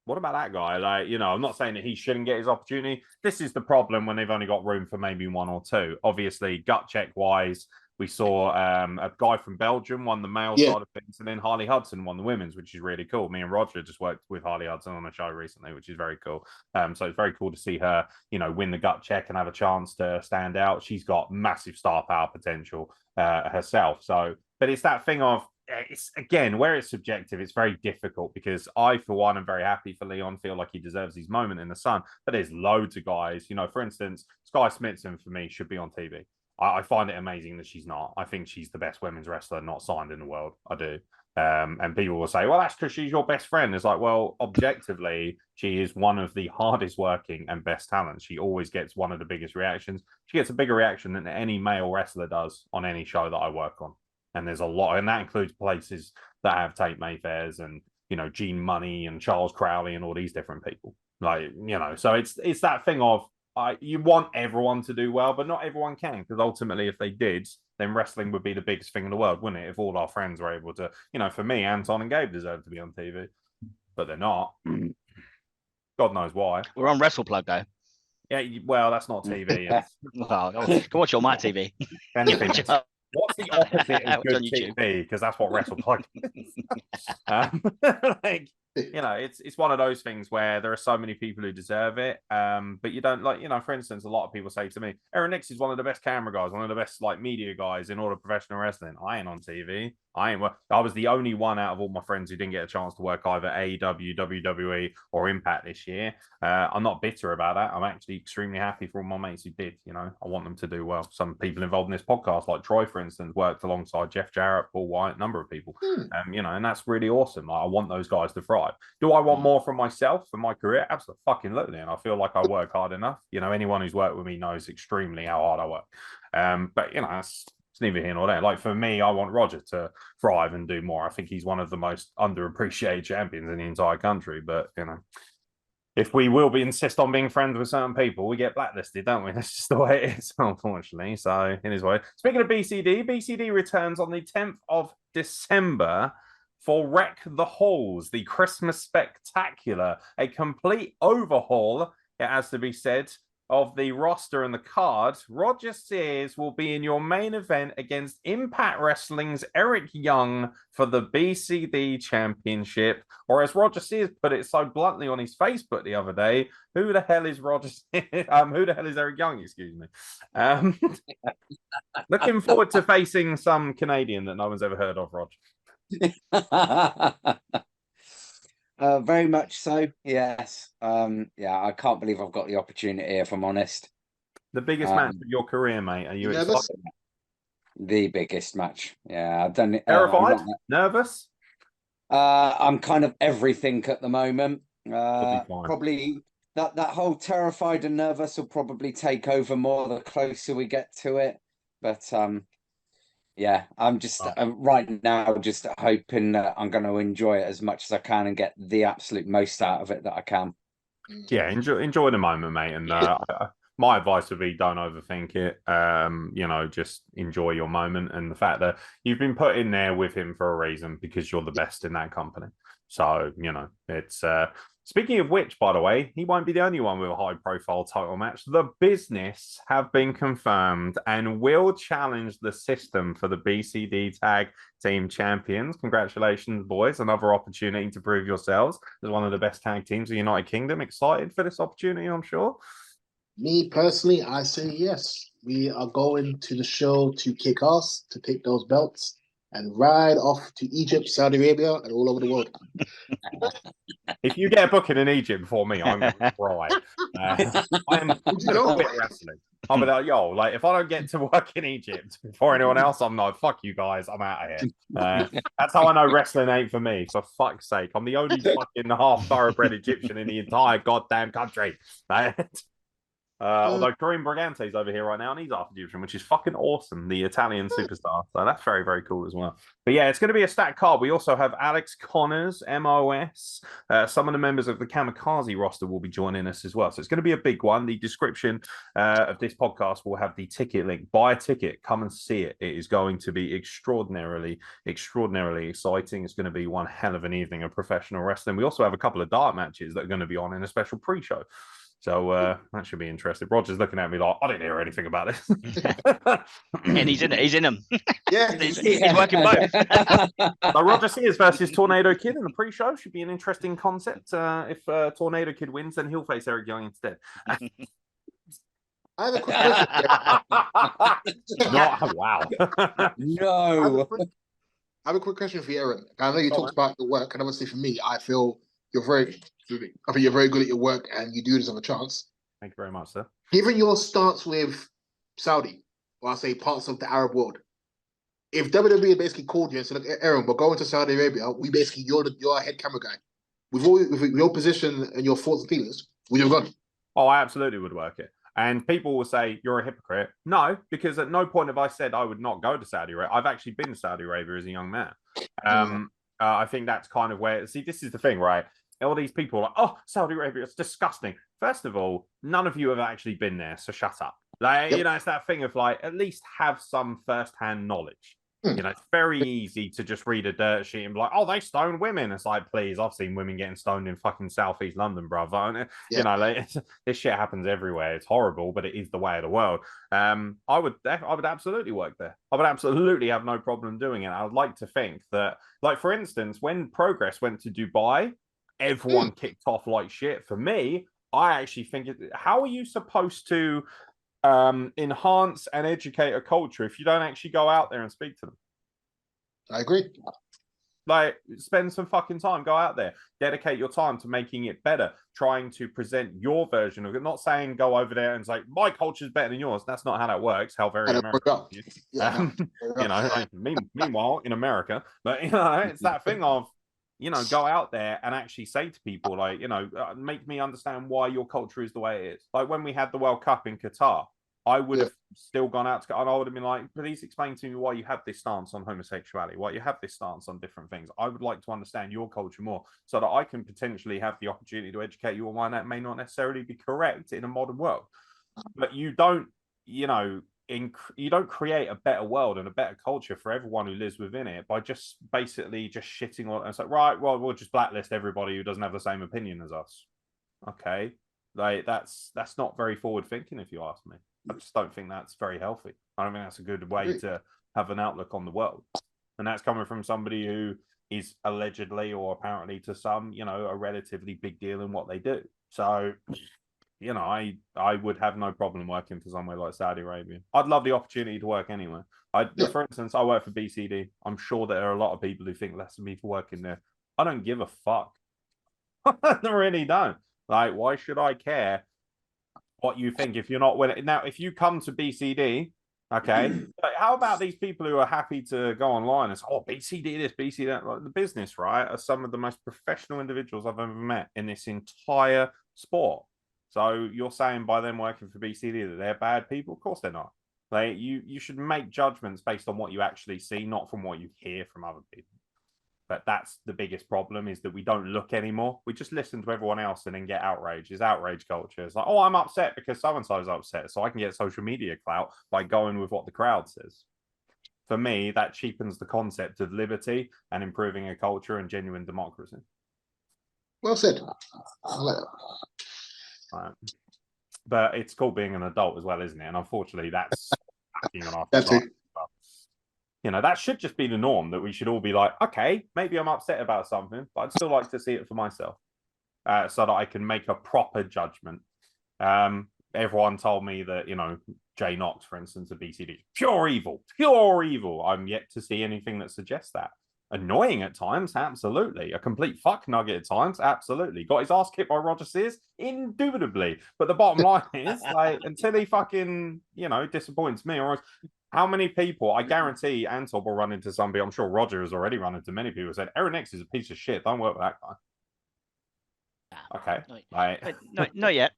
what about that guy? Like, you know, I'm not saying that he shouldn't get his opportunity. This is the problem when they've only got room for maybe one or two. Obviously, gut check wise, we saw a guy from Belgium won the male side of things, and then Harley Hudson won the women's, which is really cool. Me and Roger just worked with Harley Hudson on a show recently, which is very cool. So it's very cool to see her, you know, win the gut check and have a chance to stand out. She's got massive star power potential herself. So, but it's that thing of, it's again where it's subjective. It's very difficult because I, for one, am very happy for Leon. Feel like he deserves his moment in the sun. But there's loads of guys. You know, for instance, Sky Smithson for me should be on TV. I find it amazing that she's not. I think she's the best women's wrestler not signed in the world. I do. And people will say, well, that's because she's your best friend. It's like, well, objectively, she is one of the hardest working and best talents. She always gets one of the biggest reactions. She gets a bigger reaction than any male wrestler does on any show that I work on. And there's a lot, and that includes places that have Tate Mayfairs and, you know, Gene Money and Charles Crowley and all these different people. Like, you know, so it's that thing of, you want everyone to do well, but not everyone can, because ultimately, if they did, then wrestling would be the biggest thing in the world, wouldn't it? If all our friends were able to, you know, for me, Anton and Gabe deserve to be on TV, but they're not. God knows why. We're on Wrestle Plug though. Yeah, well, that's not TV. Well, go watch on my TV. Anything. What's the opposite of good TV? Because that's what Wrestle Plug is. Like, you know, it's one of those things where there are so many people who deserve it, but you don't, like, you know, for instance, a lot of people say to me, Aaron Nix is one of the best camera guys, one of the best like media guys in all of professional wrestling. I ain't on TV. I was the only one out of all my friends who didn't get a chance to work either AEW, WWE, or Impact this year. I'm not bitter about that. I'm actually extremely happy for all my mates who did. You know, I want them to do well. Some people involved in this podcast, like Troy, for instance, worked alongside Jeff Jarrett, Paul White, a number of people. You know, and that's really awesome. Like, I want those guys to thrive. Do I want more from myself for my career? Absolutely. And I feel like I work hard enough. You know, anyone who's worked with me knows extremely how hard I work. But, you know, it's neither here nor there. Like, for me, I want Roger to thrive and do more. I think he's one of the most underappreciated champions in the entire country. But, you know, if we will insist on being friends with certain people, we get blacklisted, don't we? That's just the way it is, unfortunately. So, in his way. Speaking of BCD returns on the 10th of December for Wreck the Halls, the Christmas Spectacular, a complete overhaul, it has to be said, of the roster and the card. Roger Sears will be in your main event against Impact Wrestling's Eric Young for the BCD Championship. Or as Roger Sears put it so bluntly on his Facebook the other day, who the hell is Roger Sears? Who the hell is Eric Young? Excuse me. Looking forward to facing some Canadian that no one's ever heard of, Roger. Very much so, yes. Yeah, I can't believe I've got the opportunity, if I'm honest. The biggest match of your career, mate. Are you excited? The biggest match. Yeah, I've done it. Terrified? Nervous? I'm kind of everything at the moment. Probably that whole terrified and nervous will probably take over more the closer we get to it. But yeah, I'm just right now just hoping that I'm going to enjoy it as much as I can and get the absolute most out of it that I can. Yeah, enjoy the moment, mate. And my advice would be don't overthink it. You know, just enjoy your moment and the fact that you've been put in there with him for a reason because you're the best in that company. So, you know, it's speaking of which, by the way, he won't be the only one with a high-profile title match. The Business have been confirmed and will challenge the system for the BCD Tag Team Champions. Congratulations, boys. Another opportunity to prove yourselves as one of the best tag teams of the United Kingdom. Excited for this opportunity, I'm sure. Me, personally, I say yes. We are going to the show to kick ass, to take those belts. and ride off to Egypt, Saudi Arabia, and all over the world. If you get a booking in Egypt before me, I'm going to cry. I'm going to quit wrestling. I'll be like, yo, like, if I don't get to work in Egypt before anyone else, I'm like, fuck you guys, I'm out of here. That's how I know wrestling ain't for me, for fuck's sake. I'm the only fucking half thoroughbred Egyptian in the entire goddamn country. Although Kareem Brigante's over here right now, and he's half Egyptian, which is fucking awesome, the Italian superstar. So that's very, very cool as well. But yeah, it's going to be a stacked card. We also have Alex Connors, MOS. Some of the members of the Kamikaze roster will be joining us as well. So it's going to be a big one. The description of this podcast will have the ticket link. Buy a ticket. Come and see it. It is going to be extraordinarily, extraordinarily exciting. It's going to be one hell of an evening of professional wrestling. We also have a couple of dart matches that are going to be on in a special pre-show. So that should be interesting. Roger's looking at me like, I didn't hear anything about this. And he's in it. He's in them. Yeah, he's working both. So Roger Sears versus Tornado Kid in the pre-show should be an interesting concept. If Tornado Kid wins, then he'll face Eric Young instead. I have a quick question. Wow. No. I have a quick question for you, Aaron. I know you talked about the work, and obviously for me, I feel you're very good at your work, and you do deserve a chance. Thank you very much, sir. Given your stance with Saudi, or I say parts of the Arab world, if WWE basically called you and said, "Look, Aaron, we're going to Saudi Arabia. You're a head camera guy. With your position and your thoughts and feelings, would you have gone?" Oh, I absolutely would work it. And people will say, you're a hypocrite. No, because at no point have I said I would not go to Saudi Arabia. I've actually been to Saudi Arabia as a young man. I think that's kind of where, see, this is the thing, right? All these people are like, oh, Saudi Arabia, it's disgusting. First of all, none of you have actually been there, so shut up. Like, you know, it's that thing of like, at least have some first-hand knowledge. You know, it's very easy to just read a dirt sheet and be like, oh, they stone women. It's like, please, I've seen women getting stoned in fucking Southeast London, brother. And, you know, like, this shit happens everywhere. It's horrible, but it is the way of the world. I would absolutely work there. I would absolutely have no problem doing it. I would like to think that, like, for instance, when Progress went to Dubai, everyone kicked off like shit. For me, I actually think, how are you supposed to enhance and educate a culture if you don't actually go out there and speak to them? I agree. Like, spend some fucking time, go out there, dedicate your time to making it better, trying to present your version of it. Not saying go over there and say my culture is better than yours. That's not how that works. How very American. You know, like, meanwhile in America, but you know, it's that thing of, you know, go out there and actually say to people, like, you know, make me understand why your culture is the way it is. Like when we had the World Cup in Qatar, I would have still gone out to, and I would have been like, please explain to me why you have this stance on homosexuality, why you have this stance on different things. I would like to understand your culture more so that I can potentially have the opportunity to educate you on why that may not necessarily be correct in a modern world. But you don't, you know, you don't create a better world and a better culture for everyone who lives within it by just basically just shitting on it. It's like, right, well, we'll just blacklist everybody who doesn't have the same opinion as us. Okay, like that's not very forward thinking, if you ask me. I just don't think that's very healthy. I don't think that's a good way to have an outlook on the world. And that's coming from somebody who is allegedly or apparently to some, you know, a relatively big deal in what they do. So, you know, I would have no problem working for somewhere like Saudi Arabia. I'd love the opportunity to work anywhere. For instance, I work for BCD. I'm sure there are a lot of people who think less of me for working there. I don't give a fuck. I really don't. Like, why should I care what you think if you're not winning? Now, if you come to BCD, okay, like, how about these people who are happy to go online and say, oh, BCD this, BCD that? Like, the business, right, are some of the most professional individuals I've ever met in this entire sport. So you're saying by them working for BCD that they're bad people? Of course they're not. Like, you should make judgments based on what you actually see, not from what you hear from other people. But that's the biggest problem, is that we don't look anymore. We just listen to everyone else and then get outraged. It's outrage culture. It's like, oh, I'm upset because so-and-so is upset, so I can get social media clout by going with what the crowd says. For me, that cheapens the concept of liberty and improving a culture and genuine democracy. Well said. Right. But it's called being an adult as well, isn't it? And unfortunately, that's on our society. You know, that should just be the norm, that we should all be like, okay, maybe I'm upset about something, but I'd still like to see it for myself so that I can make a proper judgment. everyone told me that, Jay Knox, for instance, of BCD, pure evil, pure evil. I'm yet to see anything that suggests that. Annoying at times, absolutely. A complete fuck nugget at times, absolutely. Got his ass kicked by Roger Sears, indubitably. But the bottom line is, like, until he fucking, disappoints me, or how many people, I guarantee Anton will run into somebody, I'm sure Roger has already run into many people who said, Aaron X is a piece of shit, don't work with that guy. Okay. Not yet.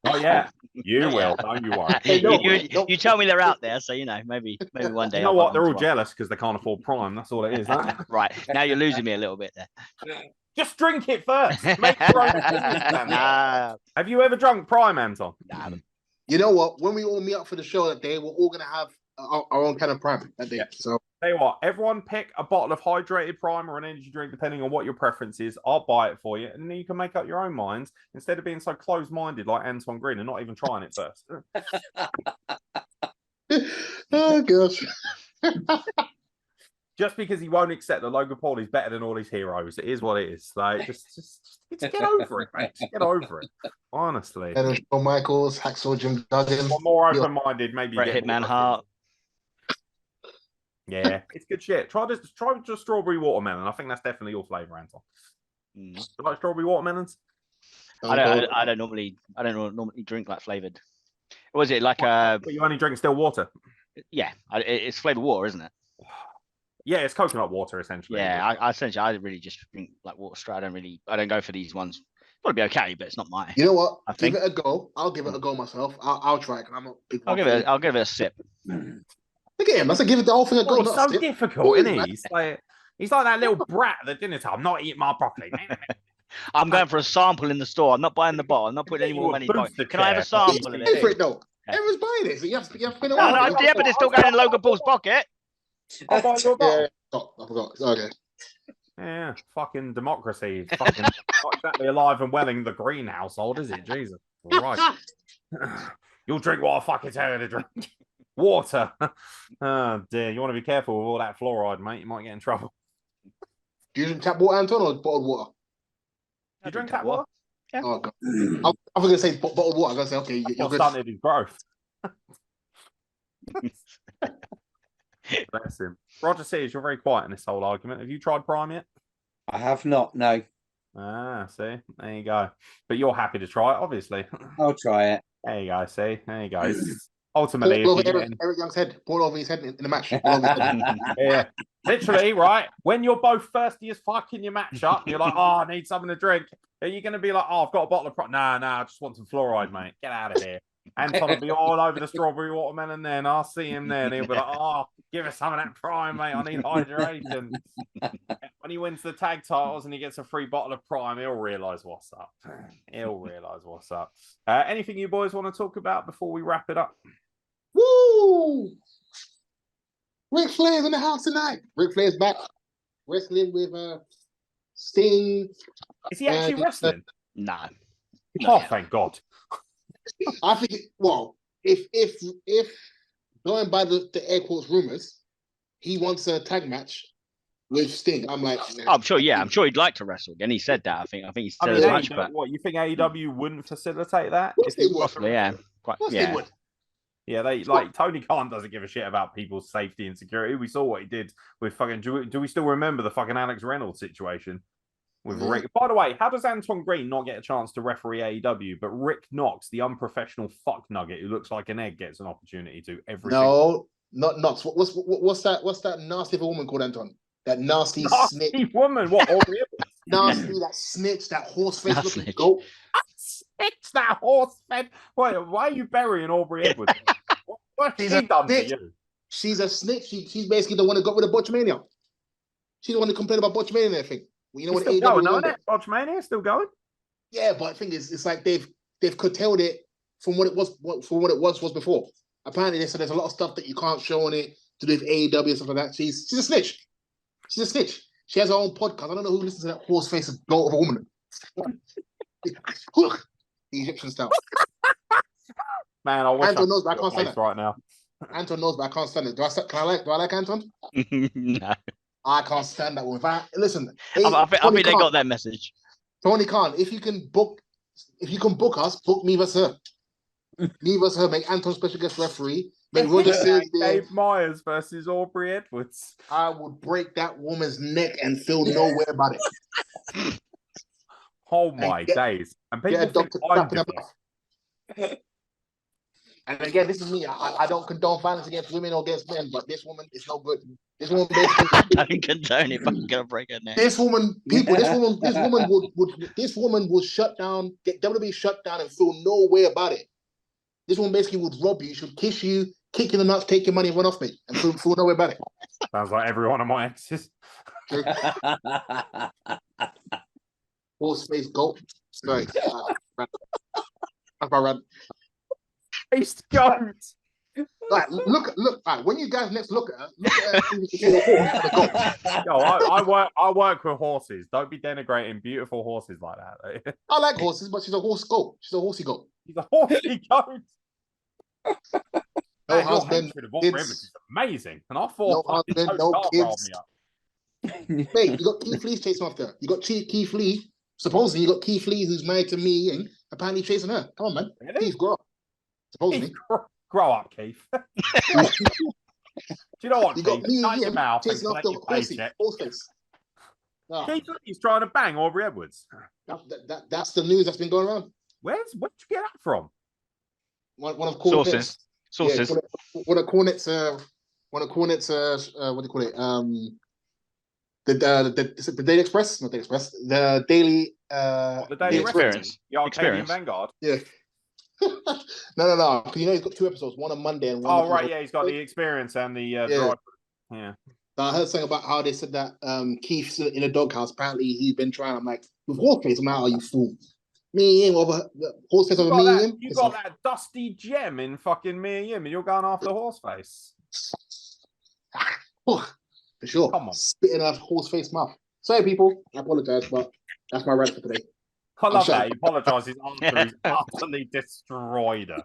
Not yet. You will, don't you worry. You tell me they're out there, so maybe one day. You know what? They're all jealous because they can't afford Prime. That's all it is. Right. Now you're losing me a little bit there. Just drink it first. Make your own business. Have you ever drunk Prime, Anton? Nah. You know what? When we all meet up for the show that day, we're all gonna have our own kind of Prime that day. Yeah. So tell you what, everyone pick a bottle of hydrated Prime or an energy drink, depending on what your preference is. I'll buy it for you, and then you can make up your own minds instead of being so close-minded like Anton Green and not even trying it first. Oh gosh. Just because he won't accept that Logan Paul is better than all his heroes, it is what it is. Like, just get over it, mate. Just get over it. Honestly. And Shawn Michaels, Hacksaw Jim Duggan. One more open-minded, maybe. Bret Hitman Hart. Yeah, it's good shit. Try just strawberry watermelon. I think that's definitely your flavour, Anton. You like strawberry watermelons? I don't normally drink like flavoured. Was it like But you only drink still water? Yeah, it's flavoured water, isn't it? Yeah, it's coconut water essentially. Yeah, I really just drink like water straight. I don't go for these ones. It'll be okay, but it's not mine. You know what? Give it a go. I'll give it a go myself. I'll try it because I'm not big. I'll give it a sip. Look at him. I said give it the whole thing a go. It's so difficult, isn't he? He's like that little brat at the dinner time. I'm not eating my broccoli. I'm going for a sample in the store. I'm not buying the bottle. I'm not putting any more money. Can I have a sample of it? For it though. Everyone's buying it. So you have to spend a while. No, yeah, but it's still going in Logan Paul's pocket. I'll buy your bottle. I forgot. Okay. Yeah, fucking democracy. Fucking not exactly alive and well in the Green household, is it? Jesus. All right. You'll drink what I fucking tell you to drink. Water. Oh dear. You want to be careful with all that fluoride, mate. You might get in trouble. Do you drink tap water, Anton, or bottled water? You drink tap water? Yeah. Oh god. I was gonna say bottled water. I was gonna say, okay, you're good. Stunted his growth. Bless him. Roger Sears, you're very quiet in this whole argument. Have you tried Prime yet? I have not, no. Ah, see? There you go. But you're happy to try it, obviously. I'll try it. There you go, see? There you go. Ultimately, Eric Young's head. Ball over his head in the match. Yeah. Literally, right? When you're both thirsty as fuck in your matchup, you're like, oh, I need something to drink. Are you going to be like, oh, I've got a bottle of Prime? Nah, I just want some fluoride, mate. Get out of here. Anton will be all over the strawberry watermelon then. I'll see him there and he'll be like, oh, give us some of that Prime, mate. I need hydration. When he wins the tag titles and he gets a free bottle of Prime, he'll realise what's up. Anything you boys want to talk about before we wrap it up? Woo! Ric Flair's in the house tonight. Ric Flair's back wrestling with Sting. Is he actually wrestling? No. Oh, thank God. I think, if going by the air quotes rumors, he wants a tag match with Sting. I'm like, I'm sure he'd like to wrestle again. He said that. I think he said as much. But what, you think AEW wouldn't facilitate that? Possibly, yeah. They would. Yeah, they like Tony Khan doesn't give a shit about people's safety and security. We saw what he did with fucking. Do we still remember the fucking Alex Reynolds situation? With Rick. By the way, how does Anton Green not get a chance to referee AEW, but Rick Knox, the unprofessional fuck nugget who looks like an egg, gets an opportunity to every? No, not Knox. What's that nasty woman called, Anton? That nasty snitch woman. What? Nasty, that snitch, that horse face looking goat. Snitch, that horse face. Wait, why are you burying Aubrey Edwards? What's she done to you? She's a snitch. She's basically the one that got rid of Botchamania. She's the one that complained about Botchamania and everything. Well, you know it's what? Still going, isn't it? Botchamania still going? Yeah, but I think it's like they've curtailed it from what it was before. Apparently, they said there's a lot of stuff that you can't show on it to do with AEW and stuff like that. She's a snitch. She's a snitch. She has her own podcast. I don't know who listens to that horse face of goat of a woman. The Egyptian style. Man, I wish Anton knows, but I can't stand it right now. Anton knows, but I can't stand it. Do I like Anton? No. I can't stand that woman. Listen, I think they got that message. Tony Khan, if you can book us, book me versus her. Me versus her, make Anton special guest referee. Make Roger Sears there. Dave Myers versus Aubrey Edwards. I would break that woman's neck and feel no way about it. Oh my days! And people think I'm different. And again, this is me. I don't condone violence against women or against men, but this woman is no good. This woman basically I don't condone it, but I'm gonna break her neck. This woman would shut down, get WWE shut down and feel no way about it. This woman basically would rob you, should kiss you, kick you in the nuts, take your money, and run off, mate, and feel no way about it. Sounds like every one of my exes. Horse face goat. Sorry. That's my rant. Faced goat. Like, look. Right, when you guys next look at her, the horse and the goat. Yo, I work with horses. Don't be denigrating beautiful horses like that. I like horses, but she's a horse goat. She's a horsey goat. She's a horsey goat. No husband, is amazing. And I thought, no husband, no kids. Mate, you got Keith Lee chasing after her. You got Keith Lee. Supposedly, you got Keith Lee, who's married to me, and apparently chasing her. Come on, man. Really? Keith, grow up. Supposedly. Grow up, Keith. Do you know what, You Keith? got me Shut and your him mouth and chasing collect after your horsey. paycheck. Horse face. Ah, Keith Lee's trying to bang Aubrey Edwards. that's the news that's been going around. Where'd you get that from? One of Cornet's Sources. Yeah, one of Cornet's what do you call it? The Daily Express, not Daily Express, the Daily The Daily Experience. The Arcadian Experience. Vanguard. Yeah. No. You know he's got 2 episodes, one on Monday and one. Oh right, yeah, he's got the Experience and the drive. Yeah. I heard something about how they said that Keith's in a doghouse. Apparently, he's been trying. I'm like, with Horseface, I'm like, are you fool? Me and him over Horseface over me and him. You got that dusty gem in fucking me and him, and you're going after Horseface. For sure. Come on. Spitting out Horseface mouth. Sorry, people. I apologize, but that's my rant for today. I love that. He apologises after he's utterly destroyed her.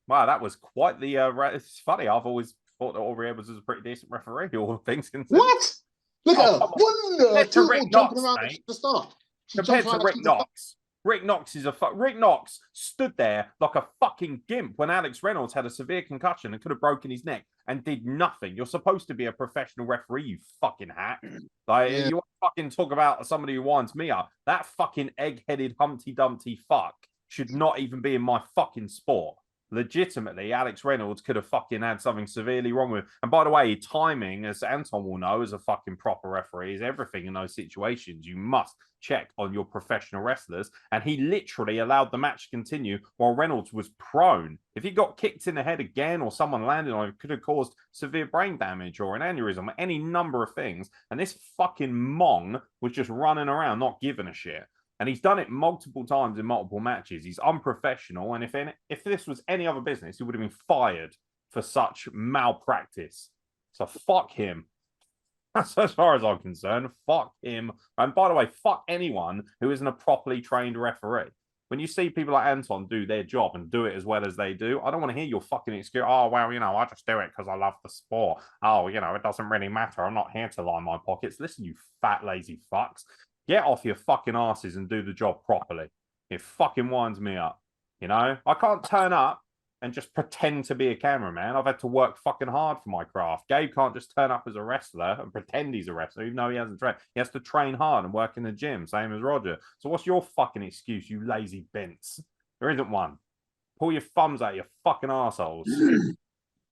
Wow, that was quite the. It's funny. I've always thought that Aubrey Edwards was a pretty decent referee. All things considered. What? Look at her. One, two, Rick jumping Knox, around mate. the start. Compared to Rick Knox. Rick Knox is Rick Knox stood there like a fucking gimp when Alex Reynolds had a severe concussion and could have broken his neck and did nothing. You're supposed to be a professional referee, you fucking hack. Like you fucking talk about somebody who winds me up. That fucking egg-headed Humpty Dumpty fuck should not even be in my fucking sport. Legitimately, Alex Reynolds could have fucking had something severely wrong with him. And by the way, timing, as Anton will know, as a fucking proper referee, is everything in those situations. You must check on your professional wrestlers. And he literally allowed the match to continue while Reynolds was prone. If he got kicked in the head again or someone landed on him, it could have caused severe brain damage or an aneurysm or any number of things. And this fucking mong was just running around, not giving a shit. And he's done it multiple times in multiple matches. He's unprofessional. And if this was any other business, he would have been fired for such malpractice. So fuck him. That's as far as I'm concerned. Fuck him. And by the way, fuck anyone who isn't a properly trained referee. When you see people like Anton do their job and do it as well as they do, I don't want to hear your fucking excuse. Oh, well, I just do it because I love the sport. Oh, it doesn't really matter. I'm not here to line my pockets. Listen, you fat, lazy fucks. Get off your fucking asses and do the job properly. It fucking winds me up. I can't turn up and just pretend to be a cameraman. I've had to work fucking hard for my craft. Gabe can't just turn up as a wrestler and pretend he's a wrestler, even though he hasn't trained. He has to train hard and work in the gym, same as Roger. So what's your fucking excuse, you lazy bints? There isn't one. Pull your thumbs out, you fucking assholes.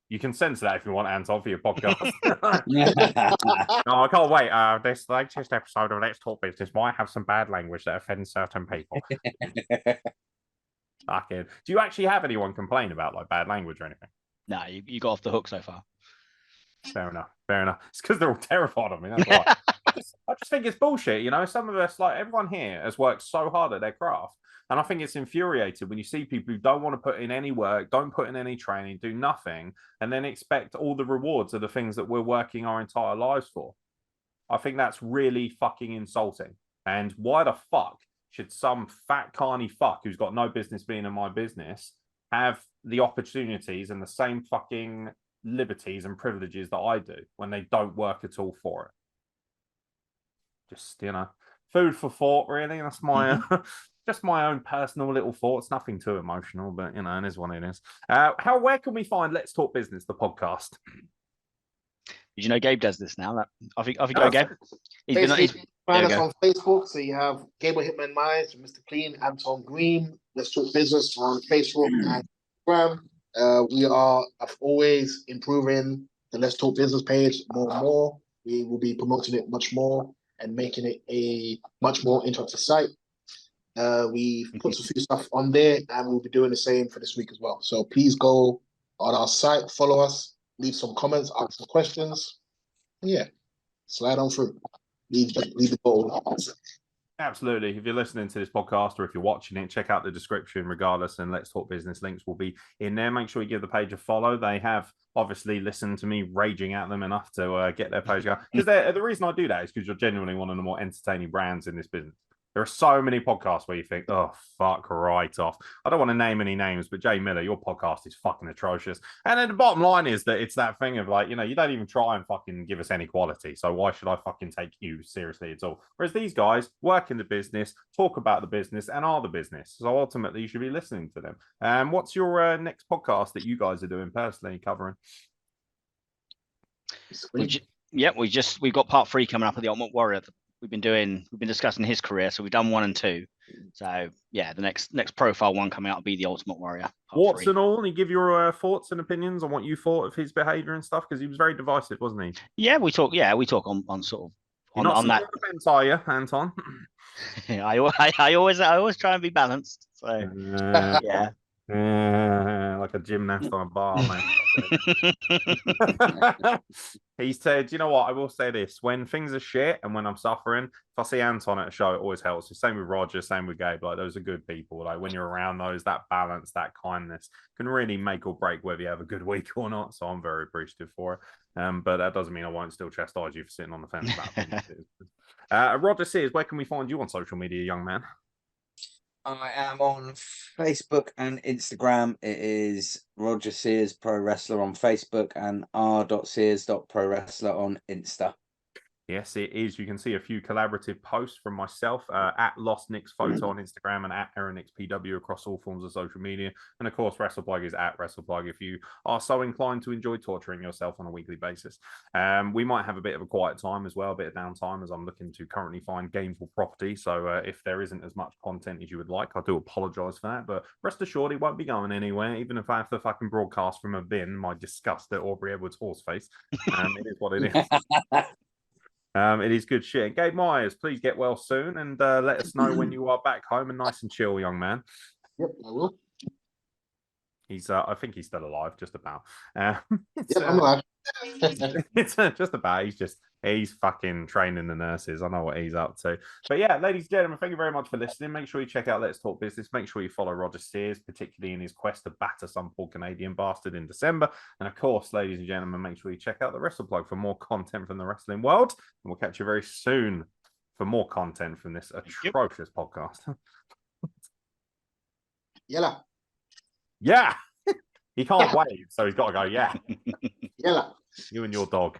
You can censor that if you want, Anton, for your podcast. No, I can't wait. This latest episode of Let's Talk Business might have some bad language that offends certain people. Do you actually have anyone complain about bad language or anything? No, you got off the hook so far. Fair enough. It's because they're all terrified of me. That's why. I just think it's bullshit. Some of us, everyone here, has worked so hard at their craft. And I think it's infuriating when you see people who don't want to put in any work, don't put in any training, do nothing, and then expect all the rewards of the things that we're working our entire lives for. I think that's really fucking insulting. And why the fuck should some fat carny fuck who's got no business being in my business have the opportunities and the same fucking liberties and privileges that I do when they don't work at all for it? Just, food for thought, really. That's my just my own personal little thoughts, nothing too emotional, but you know, it is what it is. Where can we find Let's Talk Business, the podcast? Did you know Gabe does this now? Off you go, Gabe. Find us on Facebook. So you have Gable Hitman Myers, Mr. Clean, Anton Green. Let's Talk Business on Facebook and Instagram. We are always improving the Let's Talk Business page more and more. We will be promoting it much more and making it a much more interactive site. We've put some few stuff on there, and we'll be doing the same for this week as well. So please go on our site, follow us, leave some comments, ask some questions. Yeah, slide on through. Leave the ball. Absolutely. If you're listening to this podcast or if you're watching it, check out the description regardless, and Let's Talk Business links will be in there. Make sure you give the page a follow. They have obviously listened to me raging at them enough to get their page going. Because the reason I do that is because you're genuinely one of the more entertaining brands in this business. There are so many podcasts where you think, oh, fuck right off. I don't want to name any names, but Jay Miller, your podcast is fucking atrocious. And then the bottom line is that it's that thing of like, you know, you don't even try and fucking give us any quality. So why should I fucking take you seriously at all? Whereas these guys work in the business, talk about the business, and are the business. So ultimately, you should be listening to them. What's your next podcast that you guys are doing personally covering? We've got part 3 coming up of the Ultimate Warrior. We've been discussing his career, so we've done 1 and 2. So yeah, the next profile one coming out will be the Ultimate Warrior. Warts and all, and you give your thoughts and opinions on what you thought of his behaviour and stuff, because he was very divisive, wasn't he? Yeah, we talk on sort of You're not on that. Defense, are you, Anton? I always try and be balanced. So yeah. Like a gymnast on a bar, man. He said, you know what, I will say this, when things are shit and when I'm suffering, if I see Anton at a show, it always helps. The same with Roger, same with Gabe. Like, those are good people. Like, when you're around those, that balance, that kindness can really make or break whether you have a good week or not. So I'm very appreciative for it. But that doesn't mean I won't still chastise you for sitting on the fence about it. Roger Sears, where can we find you on social media, young man? I am on Facebook and Instagram. It is Roger Sears Pro Wrestler on Facebook and r.sears.pro-wrestler on Insta. Yes, it is. You can see a few collaborative posts from myself at Lost Nick's Photo on Instagram and at Aaron Nick's PW across all forms of social media. And of course, WrestlePlug is at WrestlePlug if you are so inclined to enjoy torturing yourself on a weekly basis. We might have a bit of a quiet time as well, a bit of downtime, as I'm looking to currently find gainful property. So if there isn't as much content as you would like, I do apologize for that. But rest assured, it won't be going anywhere, even if I have to fucking broadcast from a bin, my disgust at Aubrey Edwards' horse face. It is what it is. It is good shit. And Gabe Myers, please get well soon and let us know when you are back home and nice and chill, young man. Yep, I will. He's, I think he's still alive, just about. I'm alive. It's just about. He's fucking training the nurses. I know what he's up to. But yeah, ladies and gentlemen, thank you very much for listening. Make sure you check out Let's Talk Business. Make sure you follow Roger Sears, particularly in his quest to batter some poor Canadian bastard in December. And of course, ladies and gentlemen, make sure you check out the WrestlePlug for more content from the wrestling world. And we'll catch you very soon for more content from this atrocious podcast. Yella. Yeah. He can't wave, so he's got to go, yeah. Yella. You and your dog.